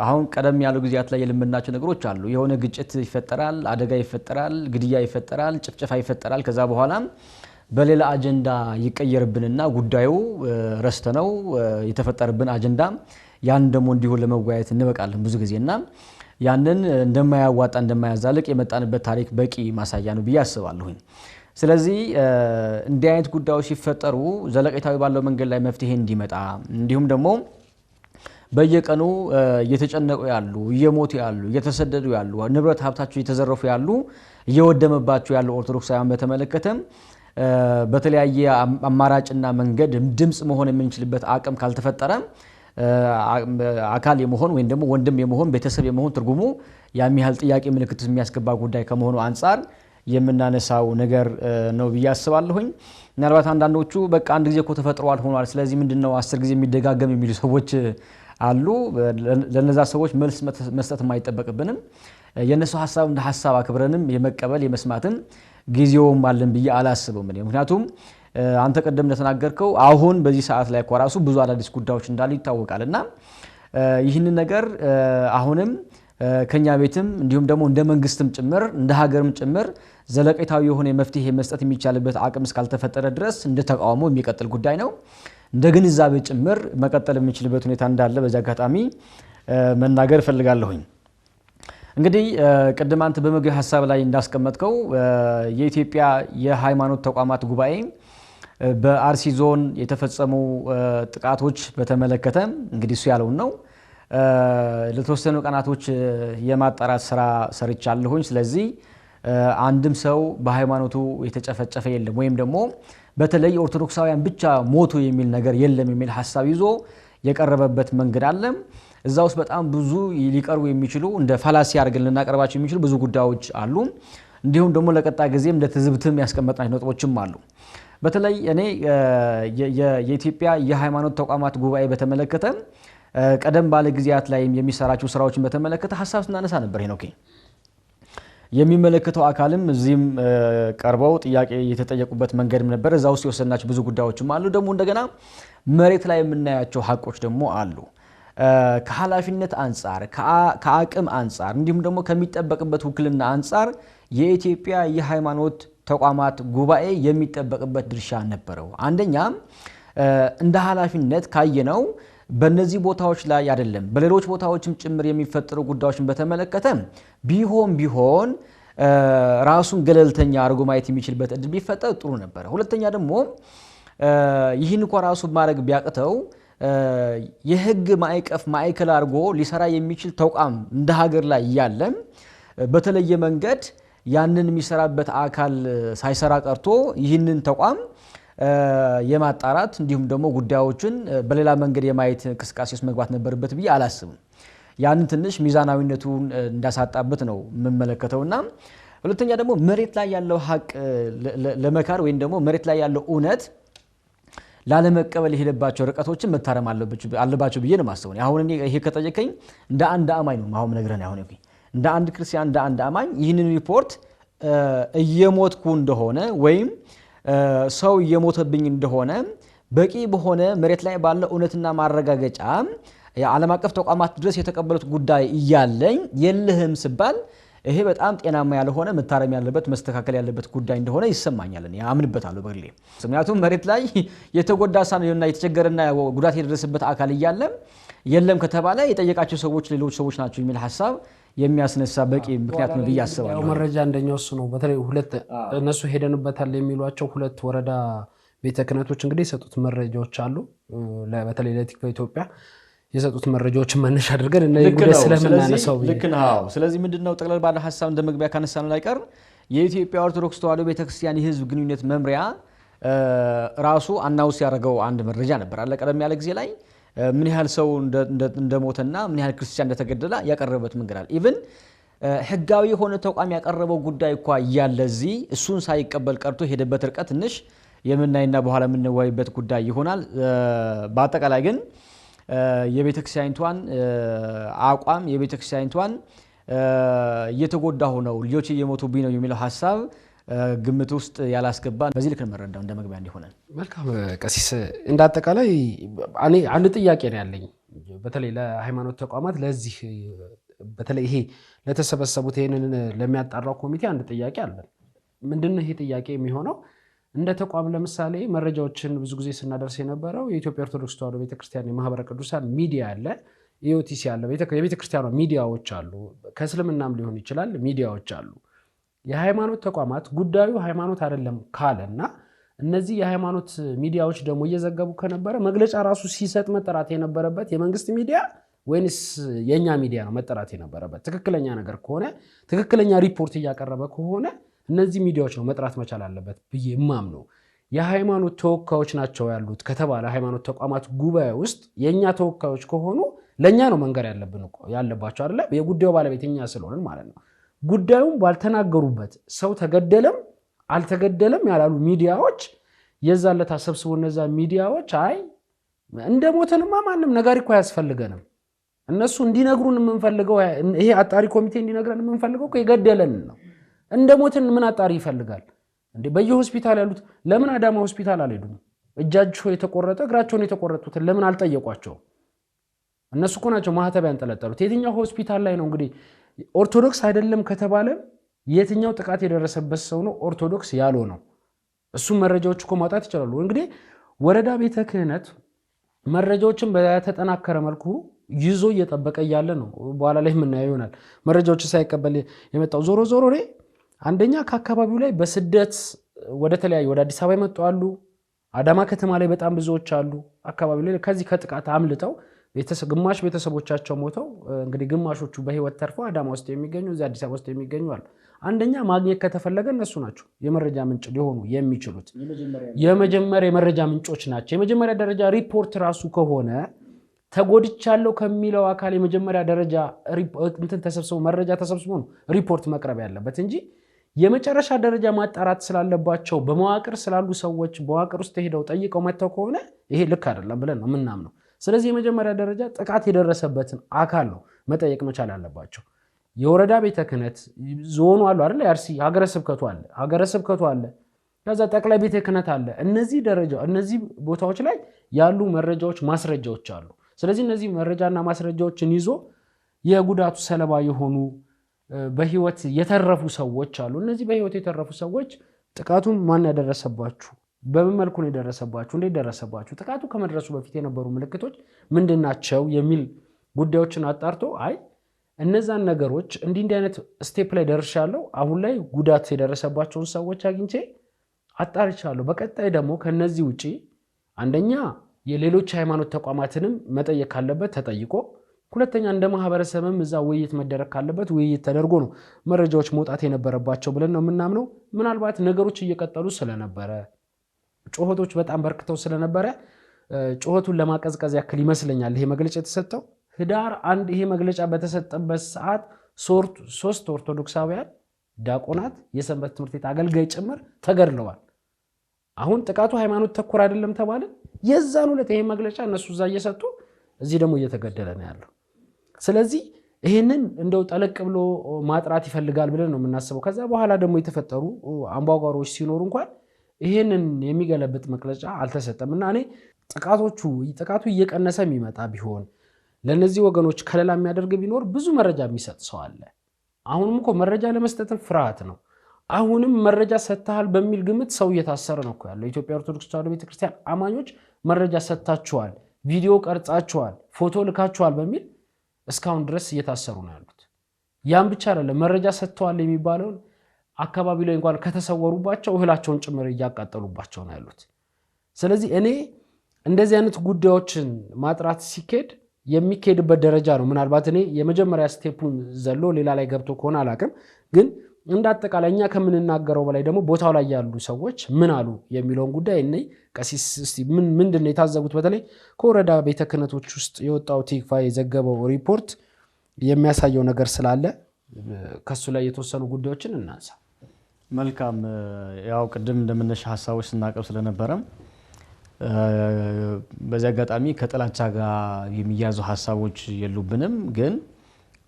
አሁን ቀደም ያለው ጊዜያት ላይ የለመናቸው ነገሮች አሉ። የሆነ ግጭት ይፈጠራል፣ አደጋ ይፈጠራል፣ ግድያ ይፈጠራል፣ ጭፍጨፋ ይፈጠራል። ከዛ በኋላ በሌላ አጀንዳ ይቀየርብንና ጉዳዩ ረስተነው የተፈጠረብን አጀንዳ ያን ደግሞ እንዲሁ ለመወያየት እንበቃለን ብዙ ጊዜና ያንን እንደማያዋጣ እንደማያዛልቅ የመጣንበት ታሪክ በቂ ማሳያ ነው ብዬ አስባለሁኝ። ስለዚህ እንዲህ አይነት ጉዳዮች ሲፈጠሩ ዘለቄታዊ ባለው መንገድ ላይ መፍትሄ እንዲመጣ እንዲሁም ደግሞ በየቀኑ እየተጨነቁ ያሉ እየሞቱ ያሉ እየተሰደዱ ያሉ ንብረት ሀብታቸው እየተዘረፉ ያሉ እየወደመባቸው ያሉ ኦርቶዶክሳውያን በተመለከተም በተለያየ አማራጭና መንገድ ድምጽ መሆን የምንችልበት አቅም ካልተፈጠረ አካል የመሆን ወይም ደግሞ ወንድም የመሆን ቤተሰብ የመሆን ትርጉሙ ያሚያል ጥያቄ ምልክት የሚያስገባ ጉዳይ ከመሆኑ አንፃር የምናነሳው ነገር ነው ብዬ አስባለሁኝ። ምናልባት አንዳንዶቹ በቃ አንድ ጊዜ እኮ ተፈጥሯል ሆኗል ስለዚህ ምንድነው 10 ጊዜ የሚደጋገም የሚሉ ሰዎች አሉ። ለነዛ ሰዎች መልስ መስጠት የማይጠበቅብንም የነሱ ሐሳብ እንደ ሐሳብ አክብረንም የመቀበል የመስማትም ጊዜውም አለን ብዬ አላስብም። ምክንያቱም አንተ ቀደም እንደተናገርከው አሁን በዚህ ሰዓት ላይ ራሱ ብዙ አዳዲስ ጉዳዮች እንዳሉ ይታወቃልና ይህንን ነገር አሁንም ከኛ ቤትም እንዲሁም ደግሞ እንደ መንግስትም ጭምር እንደ ሀገርም ጭምር ዘለቄታዊ የሆነ መፍትሄ መስጠት የሚቻልበት አቅም እስካልተፈጠረ ድረስ እንደ ተቃውሞ የሚቀጥል ጉዳይ ነው። እንደ ግንዛቤ ጭምር መቀጠል የሚችልበት ሁኔታ እንዳለ በዚህ አጋጣሚ መናገር ፈልጋለሁኝ። እንግዲህ ቅድም አንተ በመግቢያ ሐሳብ ላይ እንዳስቀመጥከው የኢትዮጵያ የሃይማኖት ተቋማት ጉባኤ በአርሲ ዞን የተፈጸሙ ጥቃቶች በተመለከተ እንግዲህ እሱ ያለው ነው ለተወሰኑ ቀናቶች የማጣራት ስራ ሰርቻለሁኝ። ስለዚህ አንድም ሰው በሃይማኖቱ የተጨፈጨፈ የለም ወይም ደግሞ በተለይ ኦርቶዶክሳውያን ብቻ ሞቱ የሚል ነገር የለም የሚል ሐሳብ ይዞ የቀረበበት መንገድ አለ። እዛ ውስጥ በጣም ብዙ ሊቀርቡ የሚችሉ እንደ ፋላሲ አድርገን ልናቀርባቸው የሚችሉ ብዙ ጉዳዮች አሉ። እንዲሁም ደግሞ ለቀጣይ ጊዜም እንደ ትዝብትም ያስቀመጥናቸው ነጥቦችም አሉ። በተለይ እኔ የኢትዮጵያ የሃይማኖት ተቋማት ጉባኤ በተመለከተ ቀደም ባለ ጊዜያት ላይ የሚሰራቸው ስራዎችን በተመለከተ ሐሳብ ስናነሳ ነበር። ሄኖክ የሚመለከተው አካልም እዚህም ቀርበው ጥያቄ የተጠየቁበት መንገድም ነበር። እዛ ውስጥ የወሰናቸው ብዙ ጉዳዮችም አሉ። ደግሞ እንደገና መሬት ላይ የምናያቸው ሐቆች ደግሞ አሉ። ከኃላፊነት አንፃር ከአቅም አንፃር እንዲሁም ደግሞ ከሚጠበቅበት ውክልና አንፃር የኢትዮጵያ የሃይማኖት ተቋማት ጉባኤ የሚጠበቅበት ድርሻ ነበረው። አንደኛ እንደ ኃላፊነት ካየነው በእነዚህ ቦታዎች ላይ አይደለም በሌሎች ቦታዎችም ጭምር የሚፈጠሩ ጉዳዮችን በተመለከተ ቢሆን ራሱን ገለልተኛ አድርጎ ማየት የሚችልበት እድል ቢፈጠር ጥሩ ነበር። ሁለተኛ ደግሞ ይህን እንኳን ራሱ ማድረግ ቢያቅተው የህግ ማዕቀፍ ማዕከል አድርጎ ሊሰራ የሚችል ተቋም እንደ ሀገር ላይ ያለ በተለየ መንገድ ያንን የሚሰራበት አካል ሳይሰራ ቀርቶ ይህንን ተቋም የማጣራት እንዲሁም ደግሞ ጉዳዮችን በሌላ መንገድ የማየት እንቅስቃሴ ውስጥ መግባት ነበርበት ብዬ አላስብም። ያንን ትንሽ ሚዛናዊነቱን እንዳሳጣበት ነው የምመለከተውና ሁለተኛ ደግሞ መሬት ላይ ያለው ሀቅ ለመካር ወይም ደግሞ መሬት ላይ ያለው እውነት ላለመቀበል የሄደባቸው ርቀቶችን መታረም አለባቸው ብዬ ነው ማስበው። አሁን እኔ ይሄ ከጠየቀኝ እንደ አንድ አማኝ ነው አሁን ነግረን አሁን እንደ አንድ ክርስቲያን እንደ አንድ አማኝ ይህንን ሪፖርት እየሞትኩ እንደሆነ ወይም ሰው እየሞተብኝ እንደሆነ በቂ በሆነ መሬት ላይ ባለ እውነትና ማረጋገጫ የዓለም አቀፍ ተቋማት ድረስ የተቀበሉት ጉዳይ እያለኝ የለህም ሲባል ይሄ በጣም ጤናማ ያልሆነ መታረም ያለበት መስተካከል ያለበት ጉዳይ እንደሆነ ይሰማኛል። እኔ አምንበታለሁ በግሌ። ምክንያቱም መሬት ላይ የተጎዳ ሳንና የተቸገረና ጉዳት የደረሰበት አካል እያለ የለም ከተባለ የጠየቃቸው ሰዎች ሌሎች ሰዎች ናቸው የሚል ሐሳብ የሚያስነሳ በቂ ምክንያት ነው ብዬ አስባለሁ። መረጃ እንደኛው እሱ ነው። በተለይ ሁለት እነሱ ሄደንበታል የሚሏቸው ሁለት ወረዳ ቤተ ክህነቶች እንግዲህ የሰጡት መረጃዎች አሉ። በተለይ ለቲክቶክ ኢትዮጵያ የሰጡት መረጃዎች መነሻ አድርገን እና ጉዳይ ስለምናነሳው ልክ ነው። ስለዚህ ምንድነው ጠቅለል ባለ ሐሳብ እንደመግቢያ ካነሳን ላይ ቀር የኢትዮጵያ ኦርቶዶክስ ተዋሕዶ ቤተክርስቲያን የሕዝብ ግንኙነት መምሪያ ራሱ አናውስ ያደረገው አንድ መረጃ ነበር አለ ቀደም ያለ ጊዜ ላይ ምን ያህል ሰው እንደሞተና ምን ያህል ክርስቲያን እንደተገደለ ያቀረበበት መንገድ አለ። ኢቭን ህጋዊ የሆነ ተቋም ያቀረበው ጉዳይ እንኳን ያለዚ እሱን ሳይቀበል ቀርቶ ሄደበት ርቀት ትንሽ የምናይና በኋላ የምንወያይበት ጉዳይ ይሆናል። በአጠቃላይ ግን የቤተክርስቲያኒቷን አቋም የቤተክርስቲያኒቷን እየተጎዳሁ ነው ልጆች እየሞቱብኝ ነው የሚለው ሐሳብ ግምት ውስጥ ያላስገባ በዚህ ልክ መረዳው እንደመግቢያ እንዲሆነን። መልካም ቀሲስ እንደ አጠቃላይ እኔ አንድ ጥያቄ ነው ያለኝ በተለይ ለሃይማኖት ተቋማት ለዚህ በተለይ ይሄ ለተሰበሰቡት ይሄንን ለሚያጣራው ኮሚቴ አንድ ጥያቄ አለ። ምንድነው ይሄ ጥያቄ የሚሆነው? እንደ ተቋም ለምሳሌ መረጃዎችን ብዙ ጊዜ ስናደርስ የነበረው የኢትዮጵያ ኦርቶዶክስ ተዋሕዶ ቤተክርስቲያን የማህበረ ቅዱሳን ሚዲያ አለ፣ ኢኦቲሲ አለ፣ የቤተክርስቲያኗ ሚዲያዎች አሉ፣ ከእስልምናም ሊሆን ይችላል ሚዲያዎች አሉ። የሃይማኖት ተቋማት ጉዳዩ ሃይማኖት አይደለም ካለና እነዚህ የሃይማኖት ሚዲያዎች ደግሞ እየዘገቡ ከነበረ መግለጫ ራሱ ሲሰጥ መጠራት የነበረበት የመንግስት ሚዲያ ወይንስ የኛ ሚዲያ ነው መጠራት የነበረበት? ትክክለኛ ነገር ከሆነ ትክክለኛ ሪፖርት እያቀረበ ከሆነ እነዚህ ሚዲያዎች ነው መጥራት መቻል አለበት ብዬ ማምነው። የሃይማኖት ተወካዮች ናቸው ያሉት ከተባለ ሃይማኖት ተቋማት ጉባኤ ውስጥ የኛ ተወካዮች ከሆኑ ለኛ ነው መንገር ያለባቸው አይደለ? የጉዳዩ ባለቤትኛ ስለሆነን ማለት ነው። ጉዳዩን ባልተናገሩበት ሰው ተገደለም አልተገደለም ያላሉ ሚዲያዎች የዛለታ ሰብስቦ እነዛ ሚዲያዎች አይ እንደሞተንማ ማንም ነጋሪ እኮ ያስፈልገንም እነሱ እንዲነግሩን የምንፈልገው ይሄ አጣሪ ኮሚቴ እንዲነግረን የምንፈልገው የገደለን ነው። እንደሞተን ምን አጣሪ ይፈልጋል እንዴ? በየሆስፒታል ያሉት ለምን አዳማ ሆስፒታል አልሄዱም? እጃቸው የተቆረጠ እግራቸውን የተቆረጡትን ለምን አልጠየቋቸው? እነሱ እኮ ናቸው ማህተብ ያንጠለጠሉት። የትኛው ሆስፒታል ላይ ነው እንግዲህ ኦርቶዶክስ አይደለም ከተባለ የትኛው ጥቃት የደረሰበት ሰው ነው ኦርቶዶክስ ያለው ነው? እሱ መረጃዎች እኮ ማውጣት ይችላሉ። እንግዲህ ወረዳ ቤተ ክህነት መረጃዎችን በተጠናከረ መልኩ ይዞ እየጠበቀ እያለ ነው በኋላ ላይ የምናየው ይሆናል መረጃዎች ሳይቀበል የመጣው። ዞሮ ዞሮ አንደኛ ከአካባቢው ላይ በስደት ወደ ተለያዩ ወደ አዲስ አበባ የመጡ አሉ። አዳማ ከተማ ላይ በጣም ብዙዎች አሉ አካባቢው ላይ ከዚህ ከጥቃት አምልጠው ግማሽ ቤተሰቦቻቸው ሞተው እንግዲህ ግማሾቹ በህይወት ተርፈው አዳማ ውስጥ የሚገኙ እዚህ አዲስ አበባ ውስጥ የሚገኙ አሉ። አንደኛ ማግኘት ከተፈለገ እነሱ ናቸው የመረጃ ምንጭ ሊሆኑ የሚችሉት የመጀመሪያ የመረጃ ምንጮች ናቸው። የመጀመሪያ ደረጃ ሪፖርት ራሱ ከሆነ ተጎድቻለሁ ከሚለው አካል የመጀመሪያ ደረጃ መረጃ ተሰብስቦ ነው ሪፖርት መቅረብ ያለበት እንጂ የመጨረሻ ደረጃ ማጣራት ስላለባቸው በመዋቅር ስላሉ ሰዎች በመዋቅር ውስጥ ሄደው ጠይቀው መተው ከሆነ ይሄ ልክ አይደለም ብለን ነው ምናምነው። ስለዚህ የመጀመሪያ ደረጃ ጥቃት የደረሰበትን አካል ነው መጠየቅ መቻል አለባቸው። የወረዳ ቤተ ክህነት ዞኑ አሉ አይደል? ያርሲ ሀገረ ስብከቱ አለ ከዛ ጠቅላይ ቤተ ክህነት አለ። እነዚህ ቦታዎች ላይ ያሉ መረጃዎች ማስረጃዎች አሉ። ስለዚህ እነዚህ መረጃና ማስረጃዎችን ይዞ የጉዳቱ ሰለባ የሆኑ በህይወት የተረፉ ሰዎች አሉ። እነዚህ በህይወት የተረፉ ሰዎች ጥቃቱን ማን ያደረሰባችሁ፣ በምን መልኩ ነው የደረሰባችሁ፣ እንዴት ደረሰባችሁ፣ ጥቃቱ ከመድረሱ በፊት የነበሩ ምልክቶች ምንድናቸው የሚል ጉዳዮችን አጣርቶ እነዛን ነገሮች እንዲህ አይነት ስቴፕ ላይ ደርሻለሁ፣ አሁን ላይ ጉዳት የደረሰባቸውን ሰዎች አግኝቼ አጣርቻለሁ። በቀጣይ ደግሞ ከነዚህ ውጪ አንደኛ የሌሎች ሃይማኖት ተቋማትንም መጠየቅ ካለበት ተጠይቆ፣ ሁለተኛ እንደ ማህበረሰብም እዛ ውይይት መደረግ ካለበት ውይይት ተደርጎ ነው መረጃዎች መውጣት የነበረባቸው ብለን ነው የምናምነው። ምናልባት ነገሮች እየቀጠሉ ስለነበረ ጩኸቶች በጣም በርክተው ስለነበረ ጩኸቱን ለማቀዝቀዝ ያክል ይመስለኛል ይሄ መግለጫ የተሰጠው። ህዳር 1 ይሄ መግለጫ በተሰጠበት ሰዓት 3 ኦርቶዶክሳውያን ዲያቆናት የሰንበት ትምህርት ቤት አገልጋይ ጭምር ተገድለዋል። አሁን ጥቃቱ ሃይማኖት ተኮር አይደለም ተባለ። የዛን ሁለት ይሄ መግለጫ እነሱ እዛ እየሰጡ እዚህ ደግሞ እየተገደለ ነው ያለው። ስለዚህ ይሄንን እንደው ጠለቅ ብሎ ማጥራት ይፈልጋል ብለን ነው የምናስበው። ከዛ በኋላ ደግሞ የተፈጠሩ አምባጓሮች ሲኖሩ እንኳን ይሄንን የሚገለብጥ መግለጫ አልተሰጠም እና እኔ ጥቃቱ እየቀነሰ የሚመጣ ቢሆን ለነዚህ ወገኖች ከለላ የሚያደርግ ቢኖር ብዙ መረጃ የሚሰጥ ሰው አለ። አሁንም እኮ መረጃ ለመስጠት ፍርሃት ነው። አሁንም መረጃ ሰጥተሃል በሚል ግምት ሰው እየታሰረ ነው እኮ ያለው። ኢትዮጵያ ኦርቶዶክስ ተዋሕዶ ቤተክርስቲያን አማኞች መረጃ ሰጥታችኋል፣ ቪዲዮ ቀርጻችኋል፣ ፎቶ ልካችኋል በሚል እስካሁን ድረስ እየታሰሩ ነው ያሉት። ያን ብቻ አይደለም፣ መረጃ ሰጥተዋል የሚባለውን አካባቢ ላይ እንኳን ከተሰወሩባቸው እህላቸውን ጭምር እያቃጠሉባቸው ነው ያሉት። ስለዚህ እኔ እንደዚህ አይነት ጉዳዮችን ማጥራት ሲኬድ የሚኬድበት ደረጃ ነው። ምናልባት እኔ የመጀመሪያ ስቴፑን ዘሎ ሌላ ላይ ገብቶ ከሆነ አላቅም፣ ግን እንዳጠቃላይ እኛ ከምንናገረው በላይ ደግሞ ቦታው ላይ ያሉ ሰዎች ምን አሉ የሚለውን ጉዳይ እኔ ቀሲስ እስቲ ምንድን ነው የታዘቡት? በተለይ ከወረዳ ቤተ ክህነቶች ውስጥ የወጣው ቲክቫ የዘገበው ሪፖርት የሚያሳየው ነገር ስላለ ከሱ ላይ የተወሰኑ ጉዳዮችን እናንሳ። መልካም። ያው ቅድም እንደመነሻ ሀሳቦች ስናቀርብ ስለነበረ በዚህ አጋጣሚ ከጥላቻ ጋር የሚያዙ ሀሳቦች የሉብንም፣ ግን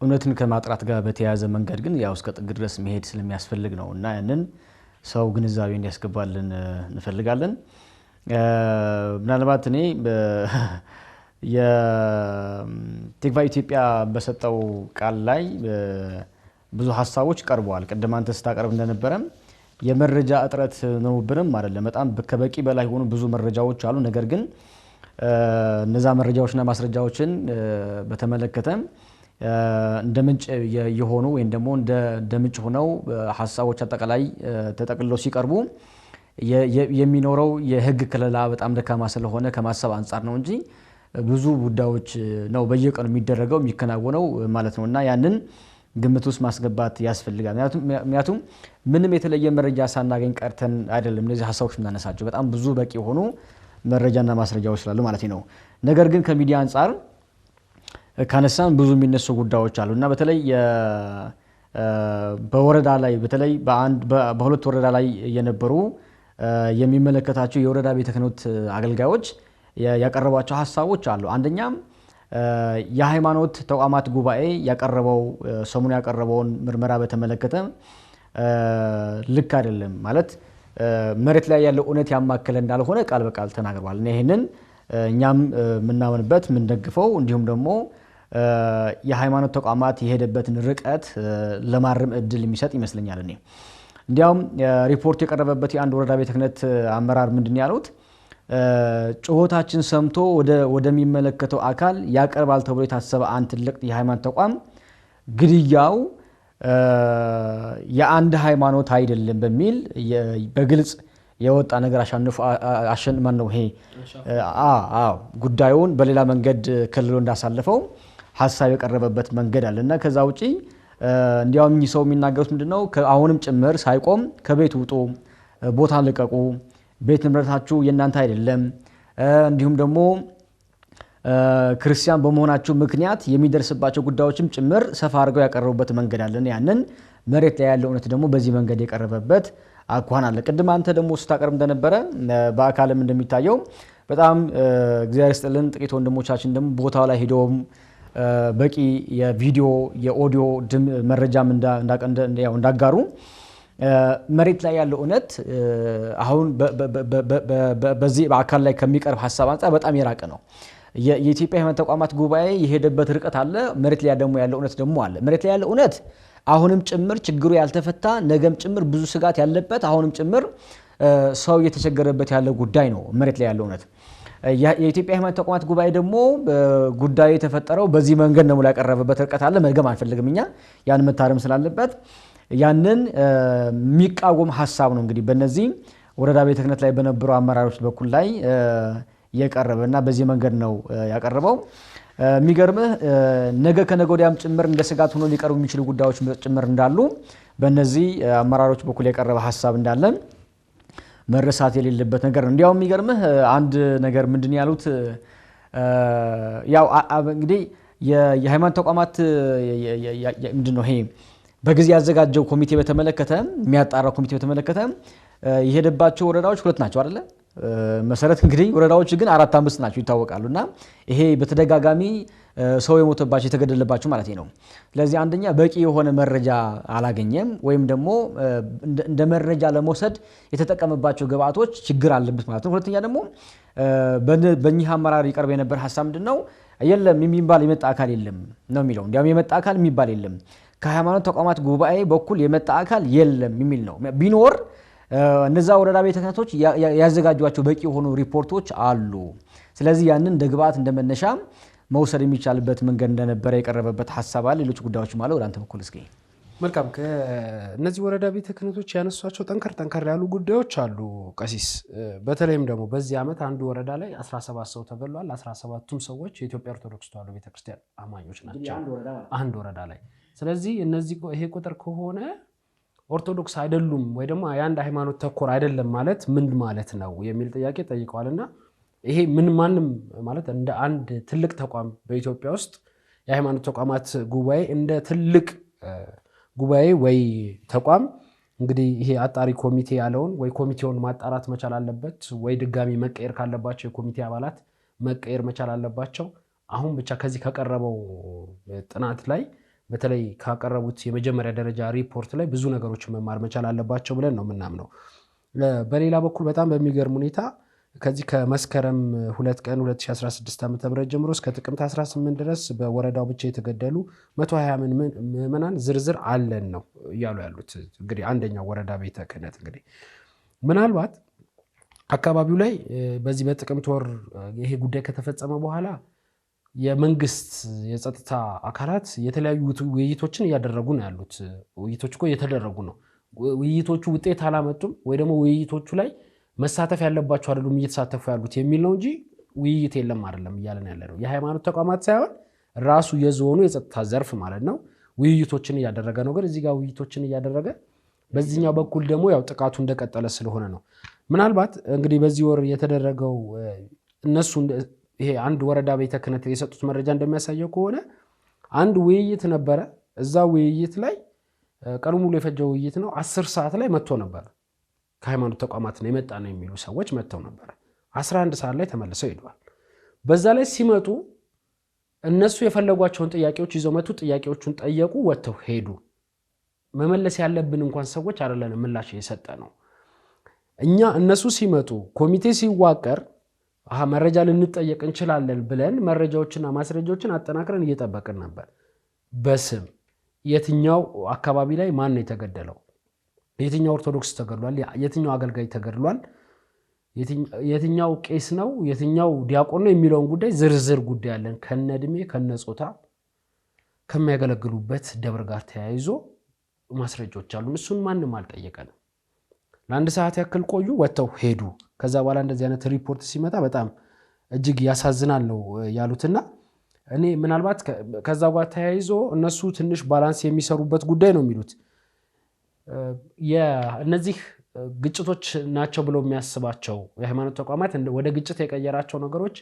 እውነትን ከማጥራት ጋር በተያያዘ መንገድ ግን ያው እስከ ጥግ ድረስ መሄድ ስለሚያስፈልግ ነው እና ያንን ሰው ግንዛቤ እንዲያስገባልን እንፈልጋለን። ምናልባት እኔ የቲክቫ ኢትዮጵያ በሰጠው ቃል ላይ ብዙ ሀሳቦች ቀርበዋል። ቅድም አንተ ስታቀርብ እንደነበረ የመረጃ እጥረት ነውብንም አይደለም፣ በጣም ከበቂ በላይ ሆኑ ብዙ መረጃዎች አሉ። ነገር ግን እነዛ መረጃዎችና ማስረጃዎችን በተመለከተ እንደ ምንጭ የሆኑ ወይም ደግሞ እንደ ምንጭ ሆነው ሀሳቦች አጠቃላይ ተጠቅልለው ሲቀርቡ የሚኖረው የህግ ክለላ በጣም ደካማ ስለሆነ ከማሰብ አንጻር ነው እንጂ ብዙ ጉዳዮች ነው በየቀኑ የሚደረገው የሚከናወነው ማለት ነው እና ያንን ግምት ውስጥ ማስገባት ያስፈልጋል። ምክንያቱም ምንም የተለየ መረጃ ሳናገኝ ቀርተን አይደለም እነዚህ ሀሳቦች እናነሳቸው። በጣም ብዙ በቂ የሆኑ መረጃና ማስረጃዎች ስላሉ ማለት ነው። ነገር ግን ከሚዲያ አንጻር ካነሳን ብዙ የሚነሱ ጉዳዮች አሉ እና በተለይ በወረዳ ላይ በተለይ በሁለት ወረዳ ላይ የነበሩ የሚመለከታቸው የወረዳ ቤተ ክህነት አገልጋዮች ያቀረቧቸው ሀሳቦች አሉ። አንደኛም የሃይማኖት ተቋማት ጉባኤ ሰሞኑን ያቀረበውን ምርመራ በተመለከተ ልክ አይደለም ማለት መሬት ላይ ያለው እውነት ያማከለ እንዳልሆነ ቃል በቃል ተናግረዋል። እና ይሄንን እኛም የምናምንበት የምንደግፈው እንዲሁም ደግሞ የሃይማኖት ተቋማት የሄደበትን ርቀት ለማረም እድል የሚሰጥ ይመስለኛል። እኔ እንዲያውም ሪፖርት የቀረበበት የአንድ ወረዳ ቤተ ክህነት አመራር ምንድን ያሉት ጩኸታችን ሰምቶ ወደሚመለከተው አካል ያቀርባል ተብሎ የታሰበ አንድ ትልቅ የሃይማኖት ተቋም ግድያው የአንድ ሃይማኖት አይደለም በሚል በግልጽ የወጣ ነገር አሸንማን ነው። ይሄ ጉዳዩን በሌላ መንገድ ክልሎ እንዳሳለፈው ሐሳብ የቀረበበት መንገድ አለና ከዛ ውጪ እንዲያውም ሰው የሚናገሩት ምንድነው አሁንም ጭምር ሳይቆም ከቤት ውጡ፣ ቦታ ልቀቁ፣ ቤት ንብረታችሁ የናንተ አይደለም፣ እንዲሁም ደግሞ ክርስቲያን በመሆናችሁ ምክንያት የሚደርስባቸው ጉዳዮችም ጭምር ሰፋ አድርገው ያቀረቡበት መንገድ አለና ያንን መሬት ላይ ያለው እውነት ደግሞ በዚህ መንገድ የቀረበበት አኳን አለ። ቅድም አንተ ደግሞ ስታቀርብ እንደነበረ በአካልም እንደሚታየው በጣም እግዚአብሔር ይስጥልን ጥቂት ወንድሞቻችን ደግሞ ቦታው ላይ ሄደውም በቂ የቪዲዮ የኦዲዮ መረጃም እንዳጋሩ መሬት ላይ ያለው እውነት አሁን በዚህ በአካል ላይ ከሚቀርብ ሐሳብ አንፃር በጣም የራቀ ነው። የኢትዮጵያ ሃይማኖት ተቋማት ጉባኤ የሄደበት ርቀት አለ። መሬት ላይ ደግሞ ያለው እውነት ደግሞ አለ። መሬት ላይ ያለው እውነት አሁንም ጭምር ችግሩ ያልተፈታ ነገም ጭምር ብዙ ስጋት ያለበት አሁንም ጭምር ሰው እየተቸገረበት ያለው ጉዳይ ነው። መሬት ላይ ያለው እውነት የኢትዮጵያ ሃይማኖት ተቋማት ጉባኤ ደግሞ ጉዳዩ የተፈጠረው በዚህ መንገድ ነው ያቀረበበት ርቀት አለ። መድገም አንፈልግም እኛ ያን መታረም ስላለበት ያንን የሚቃወም ሐሳብ ነው እንግዲህ በእነዚህ ወረዳ ቤተ ክህነት ላይ በነበሩ አመራሮች በኩል ላይ የቀረበና በዚህ መንገድ ነው ያቀረበው። የሚገርምህ ነገ ከነገ ወዲያም ጭምር እንደ ስጋት ሆኖ ሊቀርቡ የሚችሉ ጉዳዮች ጭምር እንዳሉ በእነዚህ አመራሮች በኩል የቀረበ ሐሳብ እንዳለ መረሳት የሌለበት ነገር ነው። እንዲያውም የሚገርምህ አንድ ነገር ምንድን ያሉት ያው እንግዲህ የሃይማኖት ተቋማት ምንድነው ይሄ በጊዜ ያዘጋጀው ኮሚቴ በተመለከተ የሚያጣራው ኮሚቴ በተመለከተ የሄደባቸው ወረዳዎች 2 ናቸው አይደለ? መሰረት እንግዲህ ወረዳዎች ግን 4-5 ናቸው ይታወቃሉና ይሄ በተደጋጋሚ ሰው የሞተባቸው የተገደለባቸው ማለት ነው። ስለዚህ አንደኛ በቂ የሆነ መረጃ አላገኘም ወይም ደግሞ እንደ መረጃ ለመውሰድ የተጠቀመባቸው ግብአቶች ችግር አለበት ማለት ነው። ሁለተኛ ደግሞ በእኚህ አመራር ይቀርብ የነበር ሐሳብ ምንድነው የለም የሚባል የመጣ አካል የለም ነው የሚለው። እንዲያውም የመጣ አካል የሚባል የለም ከሃይማኖት ተቋማት ጉባኤ በኩል የመጣ አካል የለም የሚል ነው። ቢኖር እነዛ ወረዳ ቤተ ክህነቶች ያዘጋጇቸው በቂ የሆኑ ሪፖርቶች አሉ። ስለዚህ ያንን እንደ ግብአት እንደመነሻ መውሰድ የሚቻልበት መንገድ እንደነበረ የቀረበበት ሐሳብ አለ። ሌሎች ጉዳዮች ማለት ወደ አንተ በኩል እስኪ መልካም እነዚህ ወረዳ ቤተ ክህነቶች ያነሷቸው ጠንከር ያሉ ጉዳዮች አሉ ቀሲስ። በተለይም ደግሞ በዚህ ዓመት አንዱ ወረዳ ላይ 17 ሰው ተገሏል። 17ቱም ሰዎች የኢትዮጵያ ኦርቶዶክስ ተዋሕዶ ቤተክርስቲያን አማኞች ናቸው አንድ ወረዳ ላይ። ስለዚህ እነዚህ ይሄ ቁጥር ከሆነ ኦርቶዶክስ አይደሉም ወይ ደግሞ የአንድ ሃይማኖት ተኮር አይደለም ማለት ምን ማለት ነው የሚል ጥያቄ ጠይቀዋልና ይሄ ምን ማንም ማለት እንደ አንድ ትልቅ ተቋም በኢትዮጵያ ውስጥ የሃይማኖት ተቋማት ጉባኤ እንደ ትልቅ ጉባኤ ወይ ተቋም እንግዲህ ይሄ አጣሪ ኮሚቴ ያለውን ወይ ኮሚቴውን ማጣራት መቻል አለበት ወይ ድጋሚ መቀየር ካለባቸው የኮሚቴ አባላት መቀየር መቻል አለባቸው። አሁን ብቻ ከዚህ ከቀረበው ጥናት ላይ በተለይ ካቀረቡት የመጀመሪያ ደረጃ ሪፖርት ላይ ብዙ ነገሮች መማር መቻል አለባቸው ብለን ነው የምናምነው። በሌላ በኩል በጣም በሚገርም ሁኔታ ከዚህ ከመስከረም 2 ቀን 2016 ዓ.ም ጀምሮ እስከ ጥቅምት 18 ድረስ በወረዳው ብቻ የተገደሉ 120 ምዕመናን ዝርዝር አለን ነው እያሉ ያሉት። እንግዲህ አንደኛው ወረዳ ቤተ ክህነት እንግዲህ ምናልባት አካባቢው ላይ በዚህ በጥቅምት ወር ይሄ ጉዳይ ከተፈጸመ በኋላ የመንግስት የጸጥታ አካላት የተለያዩ ውይይቶችን እያደረጉ ነው ያሉት። ውይይቶች እኮ እየተደረጉ ነው። ውይይቶቹ ውጤት አላመጡም ወይ ደግሞ ውይይቶቹ ላይ መሳተፍ ያለባቸው አይደሉም እየተሳተፉ ያሉት የሚል ነው እንጂ ውይይት የለም አይደለም እያለን ያለ ነው። የሃይማኖት ተቋማት ሳይሆን ራሱ የዞኑ የጸጥታ ዘርፍ ማለት ነው ውይይቶችን እያደረገ ነው። ግን እዚህ ጋር ውይይቶችን እያደረገ በዚህኛው በኩል ደግሞ ያው ጥቃቱ እንደቀጠለ ስለሆነ ነው። ምናልባት እንግዲህ በዚህ ወር የተደረገው እነሱ ይሄ አንድ ወረዳ ቤተ ክህነት የሰጡት መረጃ እንደሚያሳየው ከሆነ አንድ ውይይት ነበረ። እዛ ውይይት ላይ ቀኑ ሙሉ የፈጀው ውይይት ነው። 10 ሰዓት ላይ መጥቶ ነበር። ከሃይማኖት ተቋማት ነው የመጣ ነው የሚሉ ሰዎች መጥተው ነበር። 11 ሰዓት ላይ ተመልሰው ሄደዋል። በዛ ላይ ሲመጡ እነሱ የፈለጓቸውን ጥያቄዎች ይዘው መጡ። ጥያቄዎቹን ጠየቁ፣ ወጥተው ሄዱ። መመለስ ያለብን እንኳን ሰዎች አይደለን ምላሽ የሰጠ ነው። እኛ እነሱ ሲመጡ ኮሚቴ ሲዋቀር መረጃ ልንጠየቅ እንችላለን ብለን መረጃዎችና ማስረጃዎችን አጠናክረን እየጠበቅን ነበር። በስም የትኛው አካባቢ ላይ ማን ነው የተገደለው፣ የትኛው ኦርቶዶክስ ተገድሏል፣ የትኛው አገልጋይ ተገድሏል፣ የትኛው ቄስ ነው የትኛው ዲያቆን ነው የሚለውን ጉዳይ ዝርዝር ጉዳይ አለን ከነድሜ ከነጾታ ከሚያገለግሉበት ደብር ጋር ተያይዞ ማስረጃዎች አሉ። እሱን ማንንም አልጠየቀንም። ለአንድ ሰዓት ያክል ቆዩ፣ ወጥተው ሄዱ። ከዛ በኋላ እንደዚህ አይነት ሪፖርት ሲመጣ በጣም እጅግ ያሳዝናል ነው ያሉትና እኔ ምናልባት ከዛ ጋር ተያይዞ እነሱ ትንሽ ባላንስ የሚሰሩበት ጉዳይ ነው የሚሉት የእነዚህ ግጭቶች ናቸው ብለው የሚያስባቸው የሃይማኖት ተቋማት ወደ ግጭት የቀየራቸው ነገሮች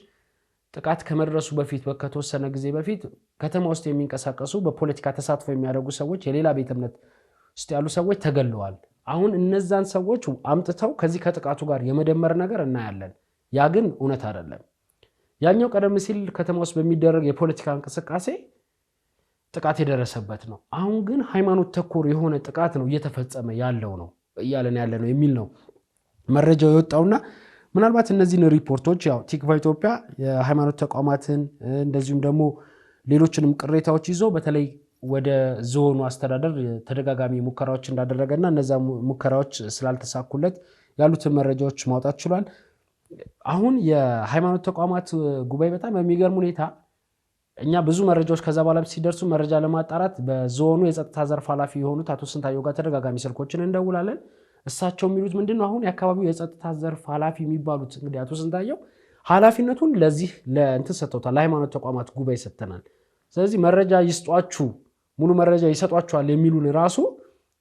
ጥቃት ከመድረሱ በፊት ከተወሰነ ጊዜ በፊት ከተማ ውስጥ የሚንቀሳቀሱ በፖለቲካ ተሳትፎ የሚያደርጉ ሰዎች የሌላ ቤተ እምነት ውስጥ ያሉ ሰዎች ተገለዋል። አሁን እነዛን ሰዎች አምጥተው ከዚህ ከጥቃቱ ጋር የመደመር ነገር እናያለን። ያ ግን እውነት አይደለም። ያኛው ቀደም ሲል ከተማ ውስጥ በሚደረግ የፖለቲካ እንቅስቃሴ ጥቃት የደረሰበት ነው። አሁን ግን ሃይማኖት ተኮር የሆነ ጥቃት ነው እየተፈጸመ ያለው ነው እያለን ያለ ነው የሚል ነው መረጃው የወጣውና ምናልባት እነዚህን ሪፖርቶች ያው ቲክቫ ኢትዮጵያ የሃይማኖት ተቋማትን እንደዚሁም ደግሞ ሌሎችንም ቅሬታዎች ይዞ በተለይ ወደ ዞኑ አስተዳደር ተደጋጋሚ ሙከራዎች እንዳደረገና እነዛ ሙከራዎች ስላልተሳኩለት ያሉትን መረጃዎች ማውጣት ችሏል። አሁን የሃይማኖት ተቋማት ጉባኤ በጣም በሚገርም ሁኔታ እኛ ብዙ መረጃዎች ከዛ በኋላ ሲደርሱ መረጃ ለማጣራት በዞኑ የጸጥታ ዘርፍ ኃላፊ የሆኑት አቶ ስንታየው ጋር ተደጋጋሚ ስልኮችን እንደውላለን። እሳቸው የሚሉት ምንድነው አሁን የአካባቢው የጸጥታ ዘርፍ ኃላፊ የሚባሉት እንግዲህ አቶ ስንታየው ኃላፊነቱን ለዚህ ለእንትን ሰጥተውታል፣ ለሃይማኖት ተቋማት ጉባኤ ሰጥተናል። ስለዚህ መረጃ ይስጧችሁ ሙሉ መረጃ ይሰጧችኋል የሚሉን ራሱ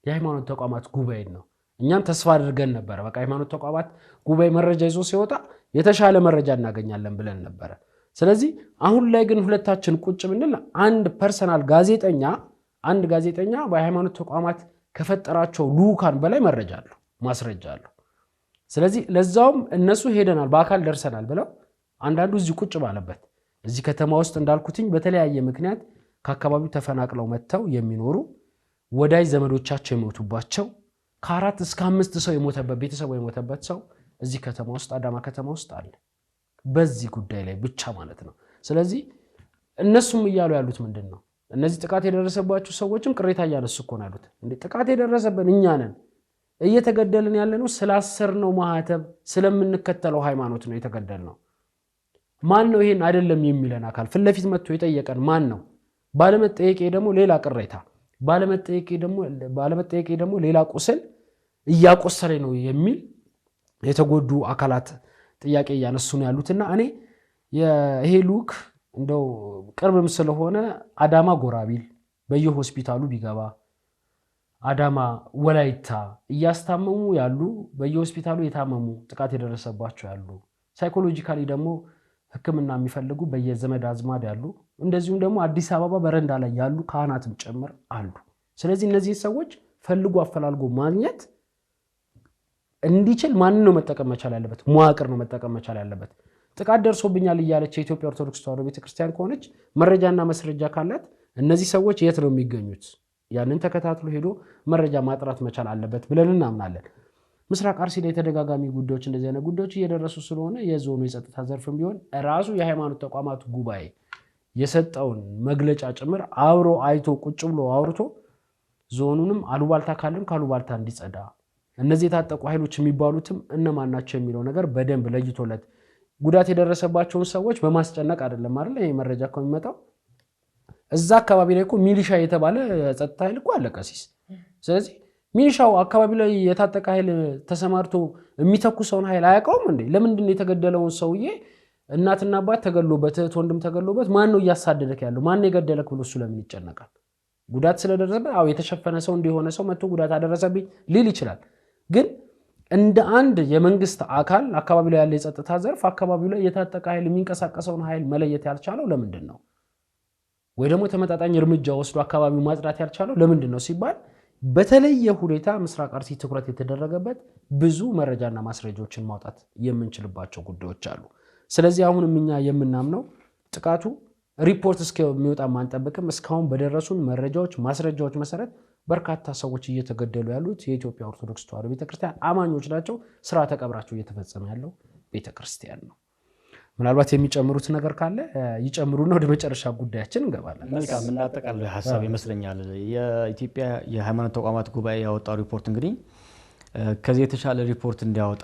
የሃይማኖት ተቋማት ጉባኤ ነው። እኛም ተስፋ አድርገን ነበር በቃ ሃይማኖት ተቋማት ጉባኤ መረጃ ይዞ ሲወጣ የተሻለ መረጃ እናገኛለን ብለን ነበር። ስለዚህ አሁን ላይ ግን ሁለታችን ቁጭ ብንል አንድ ፐርሰናል ጋዜጠኛ በሃይማኖት ተቋማት ከፈጠራቸው ልኡካን በላይ መረጃ አለው ማስረጃ አለው። ስለዚህ ለዛውም እነሱ ሄደናል በአካል ደርሰናል ብለው አንዳንዱ እዚህ ቁጭ ባለበት እዚህ ከተማ ውስጥ እንዳልኩትኝ በተለያየ ምክንያት ከአካባቢው ተፈናቅለው መጥተው የሚኖሩ ወዳጅ ዘመዶቻቸው የሞቱባቸው ከ4 እስከ 5 ሰው የሞተበት ቤተሰቡ የሞተበት ሰው እዚህ ከተማ ውስጥ አዳማ ከተማ ውስጥ አለ በዚህ ጉዳይ ላይ ብቻ ማለት ነው። ስለዚህ እነሱም እያሉ ያሉት ምንድነው እነዚህ ጥቃት የደረሰባቸው ሰዎችም ቅሬታ እያነሱ እኮ ነው ያሉት። እንዴ ጥቃት የደረሰብን እኛ ነን እየተገደልን ያለነው ስላሰርነው ማህተብ ስለምንከተለው ሃይማኖት ነው የተገደልነው። ማን ነው ይሄን አይደለም የሚለን አካል ፊት ለፊት መጥቶ የጠየቀን ማን ነው? ባለመጠየቄ ደግሞ ሌላ ቅሬታ ባለመጠየቄ ደግሞ ሌላ ቁስል እያቆሰለኝ ነው የሚል የተጎዱ አካላት ጥያቄ እያነሱ ነው ያሉትና እኔ ይሄ ልኡክ እንደው ቅርብም ስለሆነ አዳማ ጎራቢል በየሆስፒታሉ ቢገባ አዳማ ወላይታ እያስታመሙ ያሉ በየሆስፒታሉ የታመሙ ጥቃት የደረሰባቸው ያሉ ሳይኮሎጂካሊ ደግሞ ሕክምና የሚፈልጉ በየዘመድ አዝማድ ያሉ እንደዚሁም ደግሞ አዲስ አበባ በረንዳ ላይ ያሉ ካህናትም ጭምር አሉ። ስለዚህ እነዚህ ሰዎች ፈልጎ አፈላልጎ ማግኘት እንዲችል ማን ነው መጠቀም መቻል ያለበት? መዋቅር ነው መጠቀም መቻል ያለበት። ጥቃት ደርሶብኛል እያለች የኢትዮጵያ ኦርቶዶክስ ተዋሕዶ ቤተክርስቲያን ከሆነች መረጃና መስረጃ ካላት እነዚህ ሰዎች የት ነው የሚገኙት? ያንን ተከታትሎ ሄዶ መረጃ ማጥራት መቻል አለበት ብለን እናምናለን። ምስራቅ አርሲ ላይ ተደጋጋሚ ጉዳዮች እንደዚህ አይነት ጉዳዮች እየደረሱ ስለሆነ የዞኑ የጸጥታ ዘርፍም ቢሆን ራሱ የሃይማኖት ተቋማት ጉባኤ የሰጠውን መግለጫ ጭምር አብሮ አይቶ ቁጭ ብሎ አውርቶ ዞኑንም አሉባልታ ካለም ካሉባልታ እንዲጸዳ እነዚህ የታጠቁ ኃይሎች የሚባሉትም እነማን ናቸው የሚለው ነገር በደንብ ለይቶለት ጉዳት የደረሰባቸውን ሰዎች በማስጨነቅ አይደለም አይደል ይሄ መረጃ እኮ የሚመጣው እዛ አካባቢ ላይ እኮ ሚሊሻ የተባለ ጸጥታ ኃይል እኮ አለ ቀሲስ። ስለዚህ ሚሊሻው አካባቢ ላይ የታጠቀ ኃይል ተሰማርቶ የሚተኩሰውን ኃይል አያውቀውም እንዴ? ለምንድን ነው የተገደለውን ሰውዬ እናትና አባት ተገሎበት ወንድም ተገሎበት ማን ነው እያሳደደክ ያለው ማን ነው የገደለክ ብሎ እሱ ለምን ይጨነቃል? ጉዳት ስለደረሰበት የተሸፈነ ሰው እንደሆነ ሰው መጥቶ ጉዳት አደረሰብኝ ሊል ይችላል። ግን እንደ አንድ የመንግስት አካል አካባቢ ላይ ያለ የጸጥታ ዘርፍ አካባቢው ላይ የታጠቀ ኃይል የሚንቀሳቀሰውን ኃይል መለየት ያልቻለው ለምንድን ነው? ወይ ደግሞ ተመጣጣኝ እርምጃ ወስዶ አካባቢው ማጽዳት ያልቻለው ለምንድን ነው ሲባል በተለየ ሁኔታ ምስራቅ አርሲ ትኩረት የተደረገበት ብዙ መረጃና ማስረጃዎችን ማውጣት የምንችልባቸው ጉዳዮች አሉ። ስለዚህ አሁንም እኛ የምናምነው ጥቃቱ ሪፖርት እስከሚወጣ ማንጠብቅም እስካሁን በደረሱን መረጃዎች ማስረጃዎች መሰረት በርካታ ሰዎች እየተገደሉ ያሉት የኢትዮጵያ ኦርቶዶክስ ተዋሕዶ ቤተክርስቲያን አማኞች ናቸው። ስርዓተ ቀብራቸው እየተፈጸመ ያለው ቤተክርስቲያን ነው። ምናልባት የሚጨምሩት ነገር ካለ ይጨምሩና ወደ መጨረሻ ጉዳያችን እንገባለን። መልካም እናጠቃልል ሐሳብ ይመስለኛል። የኢትዮጵያ የሃይማኖት ተቋማት ጉባኤ ያወጣው ሪፖርት እንግዲህ ከዚህ የተሻለ ሪፖርት እንዲያወጣ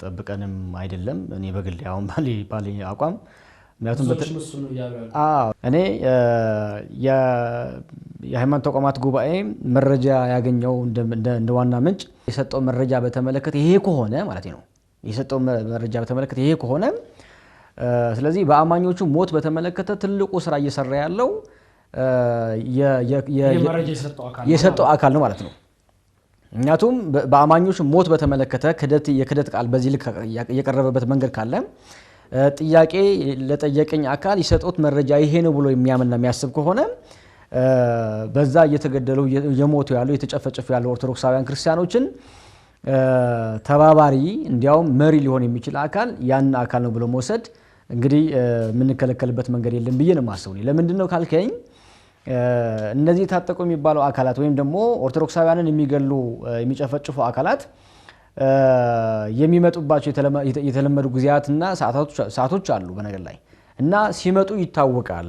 ጠብቀንም አይደለም። እኔ በግል አሁን ባሌ አቋም ምክንያቱም እኔ የሃይማኖት ተቋማት ጉባኤ መረጃ ያገኘው እንደ ዋና ምንጭ የሰጠው መረጃ በተመለከተ ይሄ ከሆነ ማለት ነው የሰጠው መረጃ በተመለከተ ይሄ ከሆነ ስለዚህ በአማኞቹ ሞት በተመለከተ ትልቁ ስራ እየሰራ ያለው የሰጠው አካል ነው ማለት ነው። ምክንያቱም በአማኞቹ ሞት በተመለከተ የክደት ቃል በዚህ ልክ የቀረበበት መንገድ ካለ ጥያቄ ለጠየቀኝ አካል የሰጡት መረጃ ይሄ ነው ብሎ የሚያምንና የሚያስብ ከሆነ በዛ እየተገደሉ የሞቱ ያሉ የተጨፈጨፉ ያሉ ኦርቶዶክሳውያን ክርስቲያኖችን ተባባሪ እንዲያውም መሪ ሊሆን የሚችል አካል ያን አካል ነው ብሎ መውሰድ እንግዲህ የምንከለከልበት መንገድ የለም ብዬ ነው የማስበው። ለምንድን ነው ካልከኝ እነዚህ የታጠቁ የሚባሉ አካላት ወይም ደግሞ ኦርቶዶክሳውያንን የሚገሉ የሚጨፈጭፉ አካላት የሚመጡባቸው የተለመዱ ጊዜያትና ሰዓቶች አሉ በነገር ላይ እና ሲመጡ ይታወቃል።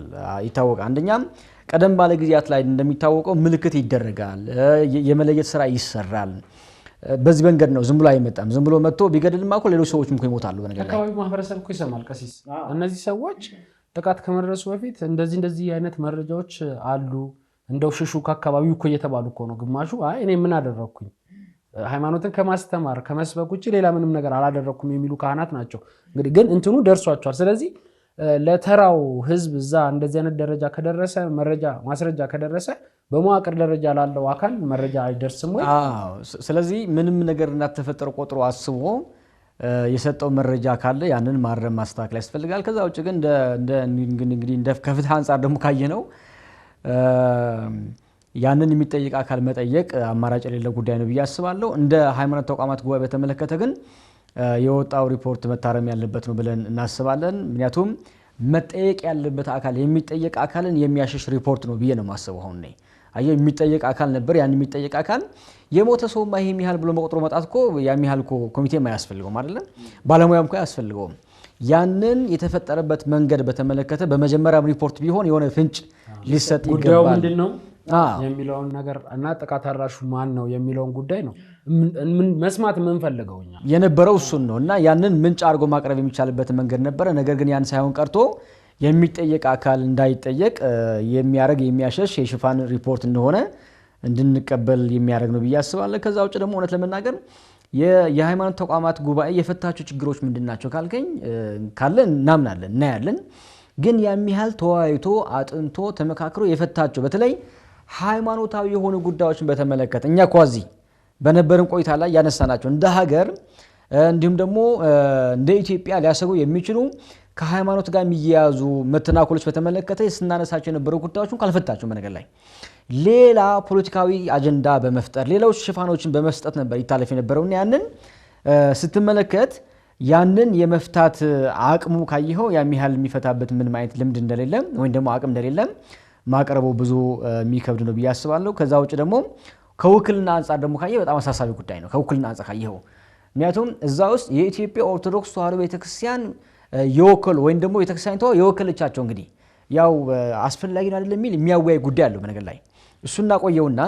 አንደኛም ቀደም ባለ ጊዜያት ላይ እንደሚታወቀው ምልክት ይደረጋል፣ የመለየት ስራ ይሰራል። በዚህ መንገድ ነው፣ ዝም ብሎ አይመጣም። ዝም ብሎ መጥቶ ቢገድልማ እኮ ሌሎች ሰዎችም እኮ ይሞታሉ በነገር ላይ። አካባቢው ማህበረሰብ እኮ ይሰማል። ቀሲስ እነዚህ ሰዎች ጥቃት ከመድረሱ በፊት እንደዚህ አይነት መረጃዎች አሉ እንደው ሽሹ ከአካባቢው እኮ እየተባሉ እኮ ነው። ግማሹ አይ እኔ ምን አደረኩኝ ሃይማኖትን ከማስተማር ከመስበክ ውጪ ሌላ ምንም ነገር አላደረኩም የሚሉ ካህናት ናቸው። እንግዲህ ግን እንትኑ ደርሷቸዋል። ስለዚህ ለተራው ህዝብ እዛ እንደዚህ አይነት ደረጃ ከደረሰ ማስረጃ ከደረሰ በመዋቅር ደረጃ ላለው አካል መረጃ አይደርስም ወይ? ስለዚህ ምንም ነገር እንዳልተፈጠረ ቆጥሮ አስቦ የሰጠው መረጃ ካለ ያንን ማረም ማስተካከል ያስፈልጋል። ከዛ ውጭ ግን እንደ ከፍትህ አንፃር ደግሞ ካየነው ያንን የሚጠይቅ አካል መጠየቅ አማራጭ የሌለው ጉዳይ ነው ብዬ አስባለሁ። እንደ ሃይማኖት ተቋማት ጉባኤ በተመለከተ ግን የወጣው ሪፖርት መታረም ያለበት ነው ብለን እናስባለን። ምክንያቱም መጠየቅ ያለበት አካል የሚጠየቅ አካልን የሚያሸሽ ሪፖርት ነው ብዬ ነው የማስበው። አሁን ላይ አየህ የሚጠየቅ አካል ነበር። ያን የሚጠየቅ አካል የሞተ ሰውማ ይሄ የሚያህል ብሎ መቆጥሮ መጣት እኮ ያን የሚያህል እኮ ኮሚቴም አያስፈልገውም አይደለም፣ ባለሙያም እኮ አያስፈልገውም። ያንን የተፈጠረበት መንገድ በተመለከተ በመጀመሪያም ሪፖርት ቢሆን የሆነ ፍንጭ ሊሰጥ ይገባል። ጉዳዩ ምንድነው የሚለውን ነገር እና ጥቃት አድራሹ ማን ነው የሚለውን ጉዳይ ነው መስማት የምንፈልገው እኛ የነበረው እሱን ነው እና ያንን ምንጭ አድርጎ ማቅረብ የሚቻልበት መንገድ ነበረ። ነገር ግን ያን ሳይሆን ቀርቶ የሚጠየቅ አካል እንዳይጠየቅ የሚያረግ የሚያሸሽ የሽፋን ሪፖርት እንደሆነ እንድንቀበል የሚያደርግ ነው ብዬ አስባለሁ። ከዛ ውጭ ደግሞ እውነት ለመናገር የሃይማኖት ተቋማት ጉባኤ የፈታቸው ችግሮች ምንድናቸው ካልከኝ ካለ እናምናለን እናያለን። ግን የሚያህል ተወያይቶ አጥንቶ ተመካክሮ የፈታቸው በተለይ ሃይማኖታዊ የሆኑ ጉዳዮችን በተመለከተ እኛ ኳዚ በነበርን ቆይታ ላይ ያነሳናቸው እንደ ሀገር እንዲሁም ደግሞ እንደ ኢትዮጵያ ሊያሰጉ የሚችሉ ከሃይማኖት ጋር የሚያያዙ መተናኮሎች በተመለከተ ስናነሳቸው የነበሩ ጉዳዮችን ካልፈታቸው በነገር ላይ ሌላ ፖለቲካዊ አጀንዳ በመፍጠር ሌሎች ሽፋኖችን በመስጠት ነበር ይታለፍ የነበረውና ያንን ስትመለከት ያንን የመፍታት አቅሙ ካየኸው የሚያህል የሚፈታበት ምን ማለት ልምድ እንደሌለ ወይም ደግሞ አቅም እንደሌለ ማቀረቡ ብዙ የሚከብድ ነው ብዬ አስባለሁ። ከዛ ውጭ ደግሞ ከውክልና አንፃር ደግሞ ካየኸው በጣም አሳሳቢ ጉዳይ ነው። ከውክልና አንፃር ካየኸው ምክንያቱም እዛ ውስጥ የኢትዮጵያ ኦርቶዶክስ ተዋሕዶ ቤተክርስቲያን የወከሉ ወይም ደግሞ ቤተክርስቲያኒቷ የወከለቻቸው እንግዲህ ያው አስፈላጊ ነው አይደለም የሚል የሚያወያይ ጉዳይ አለው በነገር ላይ እሱና ቆየውና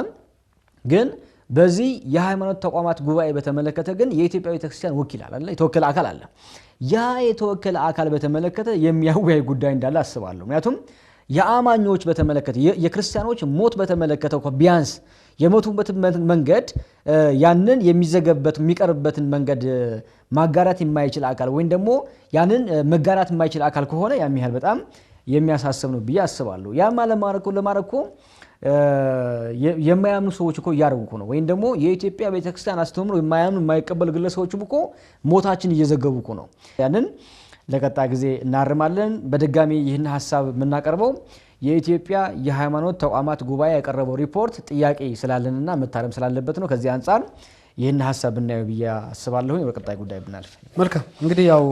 ግን በዚህ የሃይማኖት ተቋማት ጉባኤ በተመለከተ ግን የኢትዮጵያ ቤተክርስቲያን ወኪል አለ የተወከለ አካል አለ። ያ የተወከለ አካል በተመለከተ የሚያወያይ ጉዳይ እንዳለ አስባለሁ። ምክንያቱም የአማኞች በተመለከተ የክርስቲያኖች ሞት በተመለከተ ቢያንስ የሞቱበትን መንገድ ያንን የሚዘገበት የሚቀርብበትን መንገድ ማጋራት የማይችል አካል ወይም ደግሞ ያንን መጋራት የማይችል አካል ከሆነ ያን ያህል በጣም የሚያሳስብ ነው ብዬ አስባለሁ። ያማ ለማረኩ የማያምኑ ሰዎች እኮ እያደረጉ ነው። ወይም ደግሞ የኢትዮጵያ ቤተክርስቲያን አስተምሮ የማያምኑ የማይቀበሉ ግለሰቦች እኮ ሞታችን እየዘገቡ እኮ ነው። ያንን ለቀጣይ ጊዜ እናርማለን። በድጋሚ ይህን ሐሳብ የምናቀርበው የኢትዮጵያ የሃይማኖት ተቋማት ጉባኤ ያቀረበው ሪፖርት ጥያቄ ስላለንና መታረም ስላለበት ነው። ከዚህ አንፃር ይህን ሐሳብ እናየው ብዬ አስባለሁ። በቀጣይ ጉዳይ ብናልፍ መልካም። እንግዲህ ያው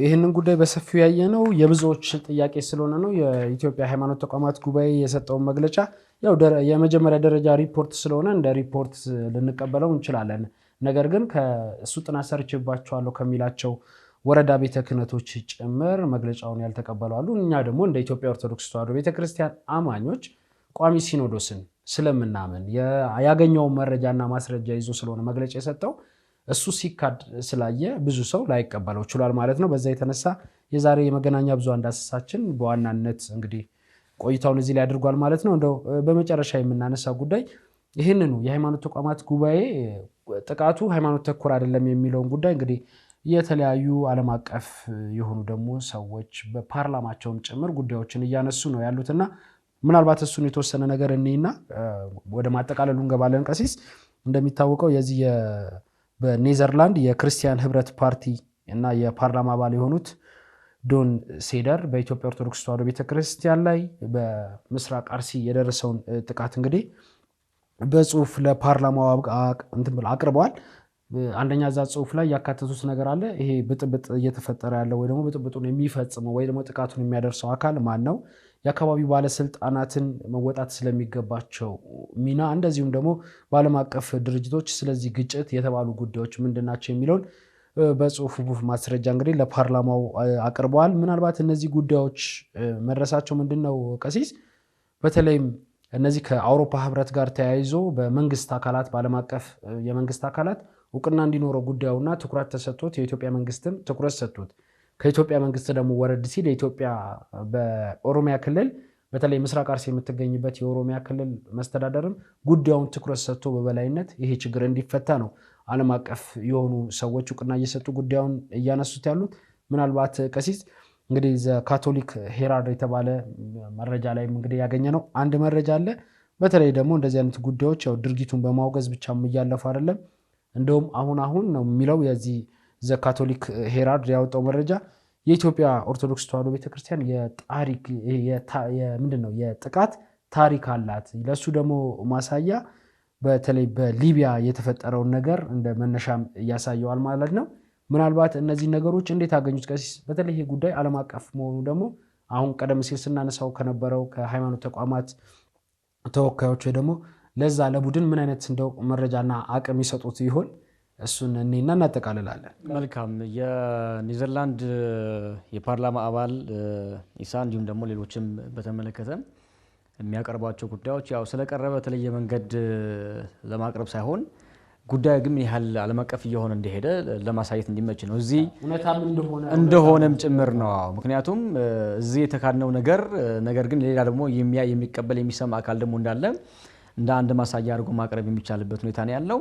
ይህንን ጉዳይ በሰፊው ያየነው የብዙዎች ጥያቄ ስለሆነ ነው። የኢትዮጵያ ሃይማኖት ተቋማት ጉባኤ የሰጠውን መግለጫ ያው የመጀመሪያ ደረጃ ሪፖርት ስለሆነ እንደ ሪፖርት ልንቀበለው እንችላለን። ነገር ግን ከእሱ ጥናት ሰርቼባቸዋለሁ ከሚላቸው ወረዳ ቤተ ክህነቶች ጭምር መግለጫውን ያልተቀበሉ አሉ። እኛ ደግሞ እንደ ኢትዮጵያ ኦርቶዶክስ ተዋሕዶ ቤተክርስቲያን አማኞች ቋሚ ሲኖዶስን ስለምናምን ያገኘው መረጃና ማስረጃ ይዞ ስለሆነ መግለጫ የሰጠው እሱ ሲካድ ስላየ ብዙ ሰው ላይቀበለው ችሏል ማለት ነው። በዛ የተነሳ የዛሬ የመገናኛ ብዙሃን ዳሰሳችን በዋናነት እንግዲህ ቆይታውን እዚህ ላይ አድርጓል ማለት ነው። እንደው በመጨረሻ የምናነሳው ጉዳይ ይህንኑ የሃይማኖት ተቋማት ጉባኤ ጥቃቱ ሃይማኖት ተኮር አይደለም የሚለውን ጉዳይ እንግዲህ የተለያዩ ዓለም አቀፍ የሆኑ ደግሞ ሰዎች በፓርላማቸውም ጭምር ጉዳዮችን እያነሱ ነው ያሉትና ምናልባት እሱን የተወሰነ ነገር እኔና ወደ ማጠቃለሉ እንገባለን። ቀሲስ እንደሚታወቀው የዚህ በኔዘርላንድ የክርስቲያን ህብረት ፓርቲ እና የፓርላማ አባል የሆኑት ዶን ሴደር በኢትዮጵያ ኦርቶዶክስ ተዋሕዶ ቤተክርስቲያን ላይ በምስራቅ አርሲ የደረሰውን ጥቃት እንግዲህ በጽሁፍ ለፓርላማው አቅርበዋል። አንደኛ እዛ ጽሁፍ ላይ ያካተቱት ነገር አለ። ይሄ ብጥብጥ እየተፈጠረ ያለው ወይ ደግሞ ብጥብጡን የሚፈጽመው ወይ ደግሞ ጥቃቱን የሚያደርሰው አካል ማን ነው? የአካባቢው ባለስልጣናትን መወጣት ስለሚገባቸው ሚና፣ እንደዚሁም ደግሞ በዓለም አቀፍ ድርጅቶች ስለዚህ ግጭት የተባሉ ጉዳዮች ምንድናቸው የሚለውን በጽሁፍ ማስረጃ እንግዲህ ለፓርላማው አቅርበዋል። ምናልባት እነዚህ ጉዳዮች መድረሳቸው ምንድነው ቀሲስ በተለይም እነዚህ ከአውሮፓ ህብረት ጋር ተያይዞ በመንግስት አካላት በዓለም አቀፍ የመንግስት አካላት እውቅና እንዲኖረው ጉዳዩና ትኩረት ተሰጥቶት የኢትዮጵያ መንግስትም ትኩረት ሰጥቶት ከኢትዮጵያ መንግስት ደግሞ ወረድ ሲል የኢትዮጵያ በኦሮሚያ ክልል በተለይ ምስራቅ አርሲ የምትገኝበት የኦሮሚያ ክልል መስተዳደርም ጉዳዩን ትኩረት ሰጥቶ በበላይነት ይሄ ችግር እንዲፈታ ነው ዓለም አቀፍ የሆኑ ሰዎች እውቅና እየሰጡ ጉዳዩን እያነሱት ያሉት። ምናልባት ቀሲስ እንግዲህ ካቶሊክ ሄራልድ የተባለ መረጃ ላይ እንግዲህ ያገኘ ነው አንድ መረጃ አለ። በተለይ ደግሞ እንደዚህ አይነት ጉዳዮች ያው ድርጊቱን በማውገዝ ብቻም እያለፉ አይደለም። እንደውም አሁን ነው የሚለው የዚህ ካቶሊክ ሄራልድ ያወጣው መረጃ የኢትዮጵያ ኦርቶዶክስ ተዋሕዶ ቤተክርስቲያን የታሪክ ምንድነው የጥቃት ታሪክ አላት። ለሱ ደግሞ ማሳያ በተለይ በሊቢያ የተፈጠረውን ነገር እንደ መነሻም ያሳየዋል ማለት ነው። ምናልባት እነዚህ ነገሮች እንዴት አገኙት ቀሲስ? በተለይ ይሄ ጉዳይ ዓለም አቀፍ መሆኑ ደግሞ አሁን ቀደም ሲል ስናነሳው ከነበረው ከሃይማኖት ተቋማት ተወካዮች ወይ ደግሞ ለዛ ለቡድን ምን አይነት እንደው መረጃና አቅም ይሰጡት ይሆን? እሱን እኔና እናጠቃልላለን። መልካም። የኔዘርላንድ የፓርላማ አባል ኢሳ እንዲሁም ደግሞ ሌሎችም በተመለከተ የሚያቀርቧቸው ጉዳዮች ያው ስለቀረበ በተለየ መንገድ ለማቅረብ ሳይሆን ጉዳዩ ግን ያህል ዓለም አቀፍ እየሆነ እንደሄደ ለማሳየት እንዲመች ነው። እዚህ እውነታም እንደሆነም ጭምር ነው። ምክንያቱም እዚህ የተካድነው ነገር ግን ሌላ ደግሞ የሚቀበል የሚሰማ አካል ደግሞ እንዳለ እንደ አንድ ማሳያ አድርጎ ማቅረብ የሚቻልበት ሁኔታ ነው ያለው።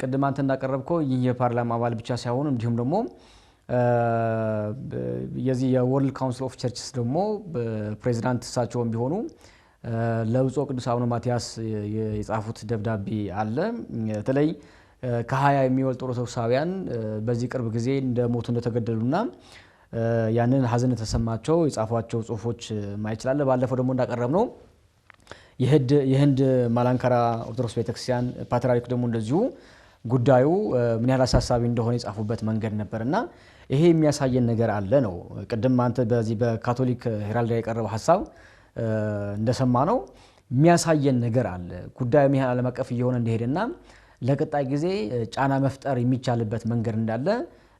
ቅድም አንተ እንዳቀረብከው ይህ የፓርላማ አባል ብቻ ሳይሆን እንዲሁም ደግሞ የዚህ የወርልድ ካውንስል ኦፍ ቸርችስ ደግሞ ፕሬዚዳንት እሳቸውም ቢሆኑ ለብፁዕ ቅዱስ አቡነ ማትያስ የጻፉት ደብዳቤ አለ። በተለይ ከ20 የሚበልጡ ኦርቶዶክሳውያን በዚህ ቅርብ ጊዜ እንደሞቱ እንደተገደሉና ያንን ሀዘን ተሰማቸው የጻፏቸው ጽሁፎች ማየት ይችላል። ባለፈው ደግሞ እንዳቀረብነው የህንድ ማላንካራ ኦርቶዶክስ ቤተክርስቲያን ፓትርያርክ ደግሞ እንደዚሁ ጉዳዩ ምን ያህል አሳሳቢ እንደሆነ የጻፉበት መንገድ ነበርና ይሄ የሚያሳየን ነገር አለ ነው። ቅድም አንተ በዚህ በካቶሊክ ሄራልድ የቀረበው ሐሳብ እንደሰማ ነው የሚያሳየን ነገር አለ። ጉዳዩ ምን ያህል ዓለም አቀፍ እየሆነ እንደሄደና ለቀጣይ ጊዜ ጫና መፍጠር የሚቻልበት መንገድ እንዳለ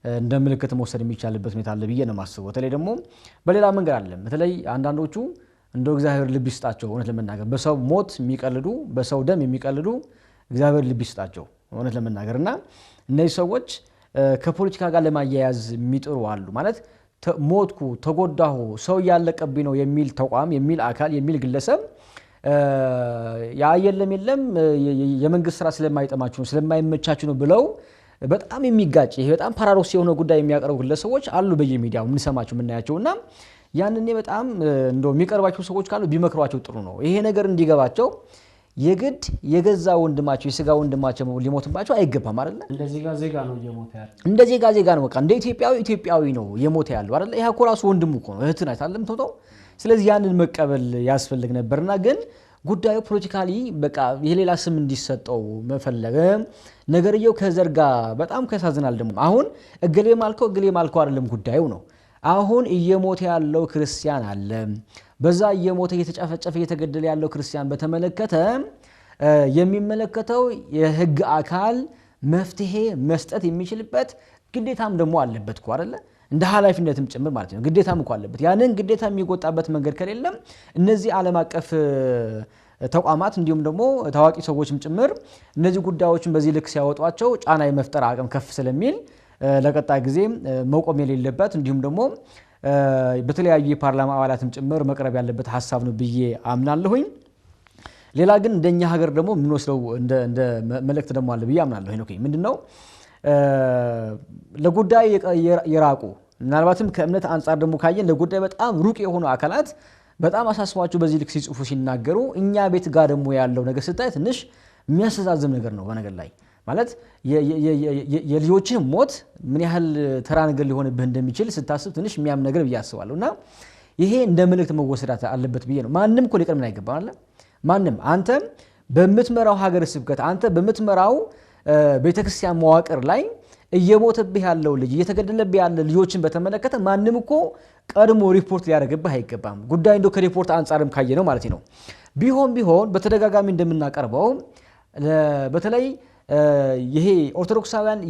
እንደ ምልክት መውሰድ የሚቻልበት ሁኔታ አለ ብዬ ነው የማስበው። በተለይ ደግሞ በሌላ መንገድ አለ። በተለይ አንዳንዶቹ እንደው እግዚአብሔር ልብ ይስጣቸው እውነት ለመናገር በሰው ሞት የሚቀልዱ በሰው ደም የሚቀልዱ እግዚአብሔር ልብ ይስጣቸው እውነት ለመናገርና እነዚህ ሰዎች ከፖለቲካ ጋር ለማያያዝ የሚጥሩ አሉ። ማለት ሞትኩ ተጎዳሁ ሰው ያለቀብኝ ነው የሚል ተቋም የሚል አካል የሚል ግለሰብ ያ የለም የመንግስት ስራ ስለማይጠማችሁ ነው ስለማይመቻችሁ ነው ብለው በጣም የሚጋጭ ይሄ በጣም ፓራዶክስ የሆነ ጉዳይ የሚያቀርቡ ግለሰቦች አሉ በየሚዲያው የምንሰማቸው የምናያቸውና ያንኔ በጣም እንደው የሚቀርባቸው ሰዎች ካሉ ቢመክሯቸው ጥሩ ነው። ይሄ ነገር እንዲገባቸው የግድ የገዛ ወንድማቸው የስጋ ወንድማቸው ሊሞትባቸው አይገባም አይደል? እንደ ዜጋ ነው እየሞተ ያለው። እንደ ዜጋ ነው በቃ እንደ ኢትዮጵያዊ ነው የሞተ ያለው አይደል? ይሄ እኮ ራሱ ወንድሙ እኮ ነው እህት ናት አይደለም ተውጣው። ስለዚህ ያንን መቀበል ያስፈልግ ነበርና ግን ጉዳዩ ፖለቲካሊ በቃ የሌላ ስም እንዲሰጠው መፈለገ ነገርየው ከዘርጋ በጣም ከሳዝናል። ደግሞ አሁን እገሌ ማልከው አይደለም ጉዳዩ ነው። አሁን እየሞተ ያለው ክርስቲያን አለ። በዛ እየሞተ እየተጨፈጨፈ እየተገደለ ያለው ክርስቲያን በተመለከተ የሚመለከተው የህግ አካል መፍትሄ መስጠት የሚችልበት ግዴታም ደግሞ አለበት እኮ አይደለ? እንደ ኃላፊነትም ጭምር ማለት ነው። ግዴታም እኮ አለበት። ያንን ግዴታ የሚወጣበት መንገድ ከሌለም እነዚህ ዓለም አቀፍ ተቋማት እንዲሁም ደግሞ ታዋቂ ሰዎችም ጭምር እነዚህ ጉዳዮችን በዚህ ልክ ሲያወጧቸው ጫና የመፍጠር አቅም ከፍ ስለሚል ለቀጣይ ጊዜ መቆም የሌለበት እንዲሁም ደግሞ በተለያዩ የፓርላማ አባላትም ጭምር መቅረብ ያለበት ሐሳብ ነው ብዬ አምናለሁኝ። ሌላ ግን እንደኛ ሀገር ደግሞ የምንወስደው እንደ መልእክት ደግሞ አለ ብዬ አምናለሁ። ኦኬ ምንድነው ለጉዳይ የራቁ ምናልባትም ከእምነት አንጻር ደግሞ ካየን ለጉዳይ በጣም ሩቅ የሆኑ አካላት በጣም አሳስቧቸው በዚህ ልክ ሲጽፉ ሲናገሩ እኛ ቤት ጋር ደግሞ ያለው ነገር ስታይ ትንሽ የሚያስተዛዝም ነገር ነው። በነገር ላይ ማለት የልጆችህ ሞት ምን ያህል ተራ ነገር ሊሆንብህ እንደሚችል ስታስብ ትንሽ የሚያም ነገር ብዬ አስባለሁና ይሄ እንደ መልእክት መወሰድ አለበት ብዬ ነው። ማንም እኮ ሊቀርም አይገባም አይደል? ማንም አንተ በምትመራው ሀገረ ስብከት አንተ በምትመራው ቤተክርስቲያን መዋቅር ላይ እየሞተብህ ያለው ልጅ እየተገደለብህ ያለ ልጆችን በተመለከተ ማንም እኮ ቀድሞ ሪፖርት ሊያደርግብህ አይገባም። ጉዳይ እንደው ከሪፖርት አንጻርም ካየ ነው ማለት ነው። ቢሆን በተደጋጋሚ እንደምናቀርበው በተለይ ይሄ ኦርቶዶክሳውያን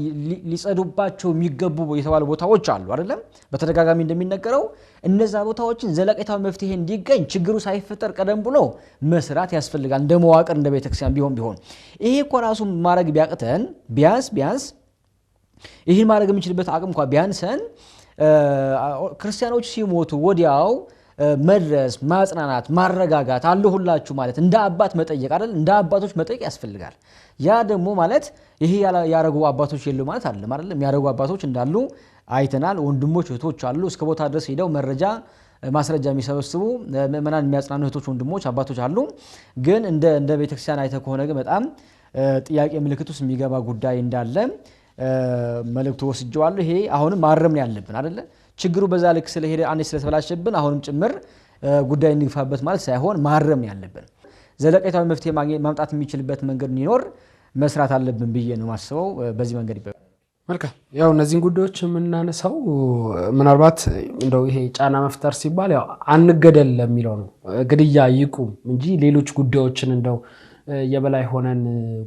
ሊጸዱባቸው የሚገቡ የተባሉ ቦታዎች አሉ አይደለም? በተደጋጋሚ እንደሚነገረው እነዛ ቦታዎችን ዘለቄታዊ መፍትሄ እንዲገኝ ችግሩ ሳይፈጠር ቀደም ብሎ መስራት ያስፈልጋል። እንደ መዋቅር እንደ ቤተክርስቲያን ቢሆን ይሄ እኮ ራሱ ማድረግ ቢያቅተን ቢያንስ ይህን ማድረግ የምንችልበት አቅም እንኳን ቢያንሰን ክርስቲያኖች ሲሞቱ ወዲያው መድረስ ማጽናናት ማረጋጋት አለሁላችሁ ማለት እንደ አባት መጠየቅ አይደል? እንደ አባቶች መጠየቅ ያስፈልጋል። ያ ደግሞ ማለት ይሄ ያረጉ አባቶች የሉ ማለት አይደለም አይደል? የሚያረጉ አባቶች እንዳሉ አይተናል። ወንድሞች እህቶች አሉ እስከ ቦታ ድረስ ሄደው ማስረጃ የሚሰበስቡ ምእመናን የሚያጽናኑ እህቶች ወንድሞች አባቶች አሉ። ግን እንደ ቤተክርስቲያን አይተ ከሆነ ግን በጣም ጥያቄ ምልክት ውስጥ የሚገባ ጉዳይ እንዳለ መልእክቱ ወስጄዋለሁ። ይሄ አሁንም ማረም ነው ያለብን አይደል? ችግሩ በዛ ልክ ስለሄደ አንዴ ስለተበላሸብን አሁንም ጭምር ጉዳይ እንግፋበት ማለት ሳይሆን ማረም ነው ያለብን። ዘለቄታዊ መፍትሄ ማምጣት የሚችልበት መንገድ እንዲኖር መስራት አለብን ብዬ ነው ማስበው። በዚህ መንገድ መልካም። ያው እነዚህን ጉዳዮች የምናነሳው ምናልባት እንደው ይሄ ጫና መፍጠር ሲባል ያው አንገደል ለሚለው ነው። ግድያ ይቁም እንጂ ሌሎች ጉዳዮችን እንደው የበላይ ሆነን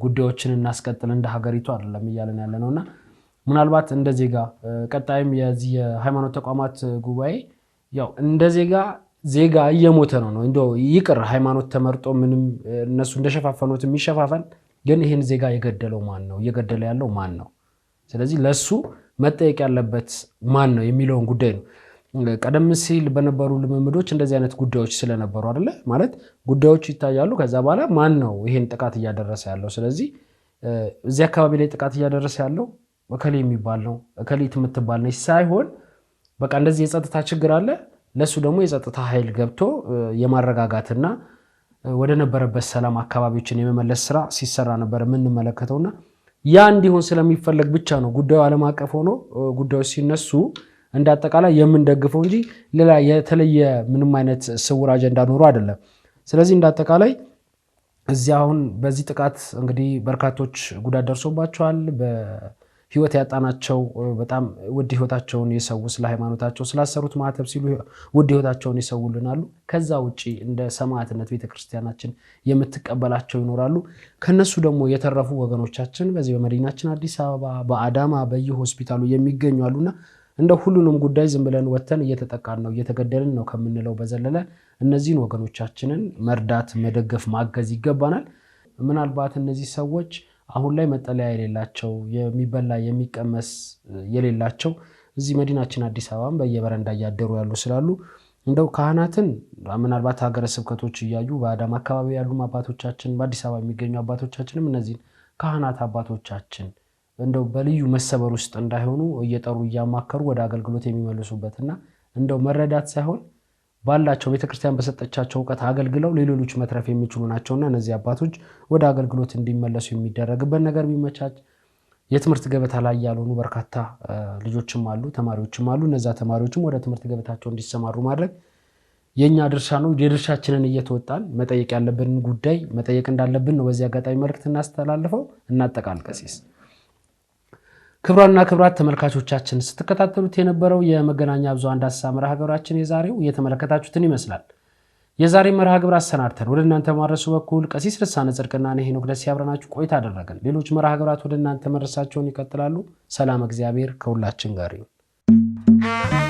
ጉዳዮችን እናስቀጥል እንደ ሀገሪቱ አይደለም እያለን ያለ ነውና ምናልባት እንደ ቀጣይም የዚህ የሃይማኖት ተቋማት ጉባኤ ያው እንደ ዜጋ እየሞተ ነው እንደው ይቅር ሃይማኖት ተመርጦ ምንም እነሱ እንደሸፋፈኑት የሚሸፋፈን ግን ይሄን ዜጋ የገደለው ማን ነው? እየገደለ ያለው ማን ነው? ስለዚህ ለሱ መጠየቅ ያለበት ማን ነው የሚለውን ጉዳይ ነው። ቀደም ሲል በነበሩ ልምምዶች እንደዚህ አይነት ጉዳዮች ስለነበሩ አይደለ ማለት ጉዳዮች ይታያሉ። ከዛ በኋላ ማን ነው ይሄን ጥቃት እያደረሰ ያለው? ስለዚህ እዚህ አካባቢ ላይ ጥቃት እያደረሰ ያለው ወከሌ የሚባል ነው ወከሌት የምትባል ነች ሳይሆን በቃ እንደዚህ የጸጥታ ችግር አለ። ለሱ ደግሞ የጸጥታ ኃይል ገብቶ የማረጋጋትና ወደ ነበረበት ሰላም አካባቢዎችን የመመለስ ስራ ሲሰራ ነበር የምንመለከተውና ያ እንዲሆን ስለሚፈልግ ብቻ ነው ጉዳዩ ዓለም አቀፍ ሆኖ ጉዳዮች ሲነሱ እንዳጠቃላይ የምንደግፈው እንጂ ሌላ የተለየ ምንም አይነት ስውር አጀንዳ ኖሮ አይደለም። ስለዚህ እንዳጠቃላይ እዚህ አሁን በዚህ ጥቃት እንግዲህ በርካቶች ጉዳት ደርሶባቸዋል። በህይወት ያጣናቸው በጣም ውድ ህይወታቸውን የሰው ስለ ሃይማኖታቸው ስላሰሩት ማህተብ ሲሉ ውድ ህይወታቸውን ይሰውልናሉ። ከዛ ውጪ እንደ ሰማዕትነት ቤተክርስቲያናችን የምትቀበላቸው ይኖራሉ። ከነሱ ደግሞ የተረፉ ወገኖቻችን በዚህ በመዲናችን አዲስ አበባ በአዳማ በየሆስፒታሉ የሚገኙ አሉና እንደ ሁሉንም ጉዳይ ዝም ብለን ወተን እየተጠቃን ነው እየተገደልን ነው ከምንለው በዘለለ እነዚህን ወገኖቻችንን መርዳት መደገፍ ማገዝ ይገባናል። ምናልባት እነዚህ ሰዎች አሁን ላይ መጠለያ የሌላቸው የሚበላ የሚቀመስ የሌላቸው እዚህ መዲናችን አዲስ አበባም በየበረንዳ ያደሩ ያሉ ስላሉ እንደው ካህናትን ምናልባት ሀገረ ስብከቶች እያዩ በአዳማ አካባቢ ያሉ አባቶቻችን በአዲስ አበባ የሚገኙ አባቶቻችንም እነዚህ ካህናት አባቶቻችን እንደው በልዩ መሰበር ውስጥ እንዳይሆኑ እየጠሩ እያማከሩ ወደ አገልግሎት የሚመልሱበትና እንደው መረዳት ሳይሆን ባላቸው ቤተክርስቲያን በሰጠቻቸው ዕውቀት አገልግለው ሌሎች መትረፍ የሚችሉ ናቸውና እነዚህ አባቶች ወደ አገልግሎት እንዲመለሱ የሚደረግበት ነገር ቢመቻች። የትምህርት ገበታ ላይ ያልሆኑ በርካታ ልጆችም አሉ ተማሪዎችም አሉ። እነዛ ተማሪዎችም ወደ ትምህርት ገበታቸው እንዲሰማሩ ማድረግ የኛ ድርሻ ነው። የድርሻችንን እየተወጣን መጠየቅ ያለብን ጉዳይ መጠየቅ እንዳለብን ነው በዚህ አጋጣሚ መልእክት እናስተላልፈው። እናጠቃል ቀሲስ ክብራና ክብራት ተመልካቾቻችን ስትከታተሉት የነበረው የመገናኛ ብዙሃን ዳሰሳ መርሃ ግብራችን የዛሬው እየተመለከታችሁትን ይመስላል። የዛሬ መርሃ ግብር አሰናድተን ወደ እናንተ ማድረሱ በኩል ቀሲስ ልሳነ ጽድቅና እኔ ሄኖክ ደስ ያብረናችሁ ቆይታ አደረግን። ሌሎች መርሃ ግብራት ወደ እናንተ መድረሳቸውን ይቀጥላሉ። ሰላም እግዚአብሔር ከሁላችን ጋር ይሁን።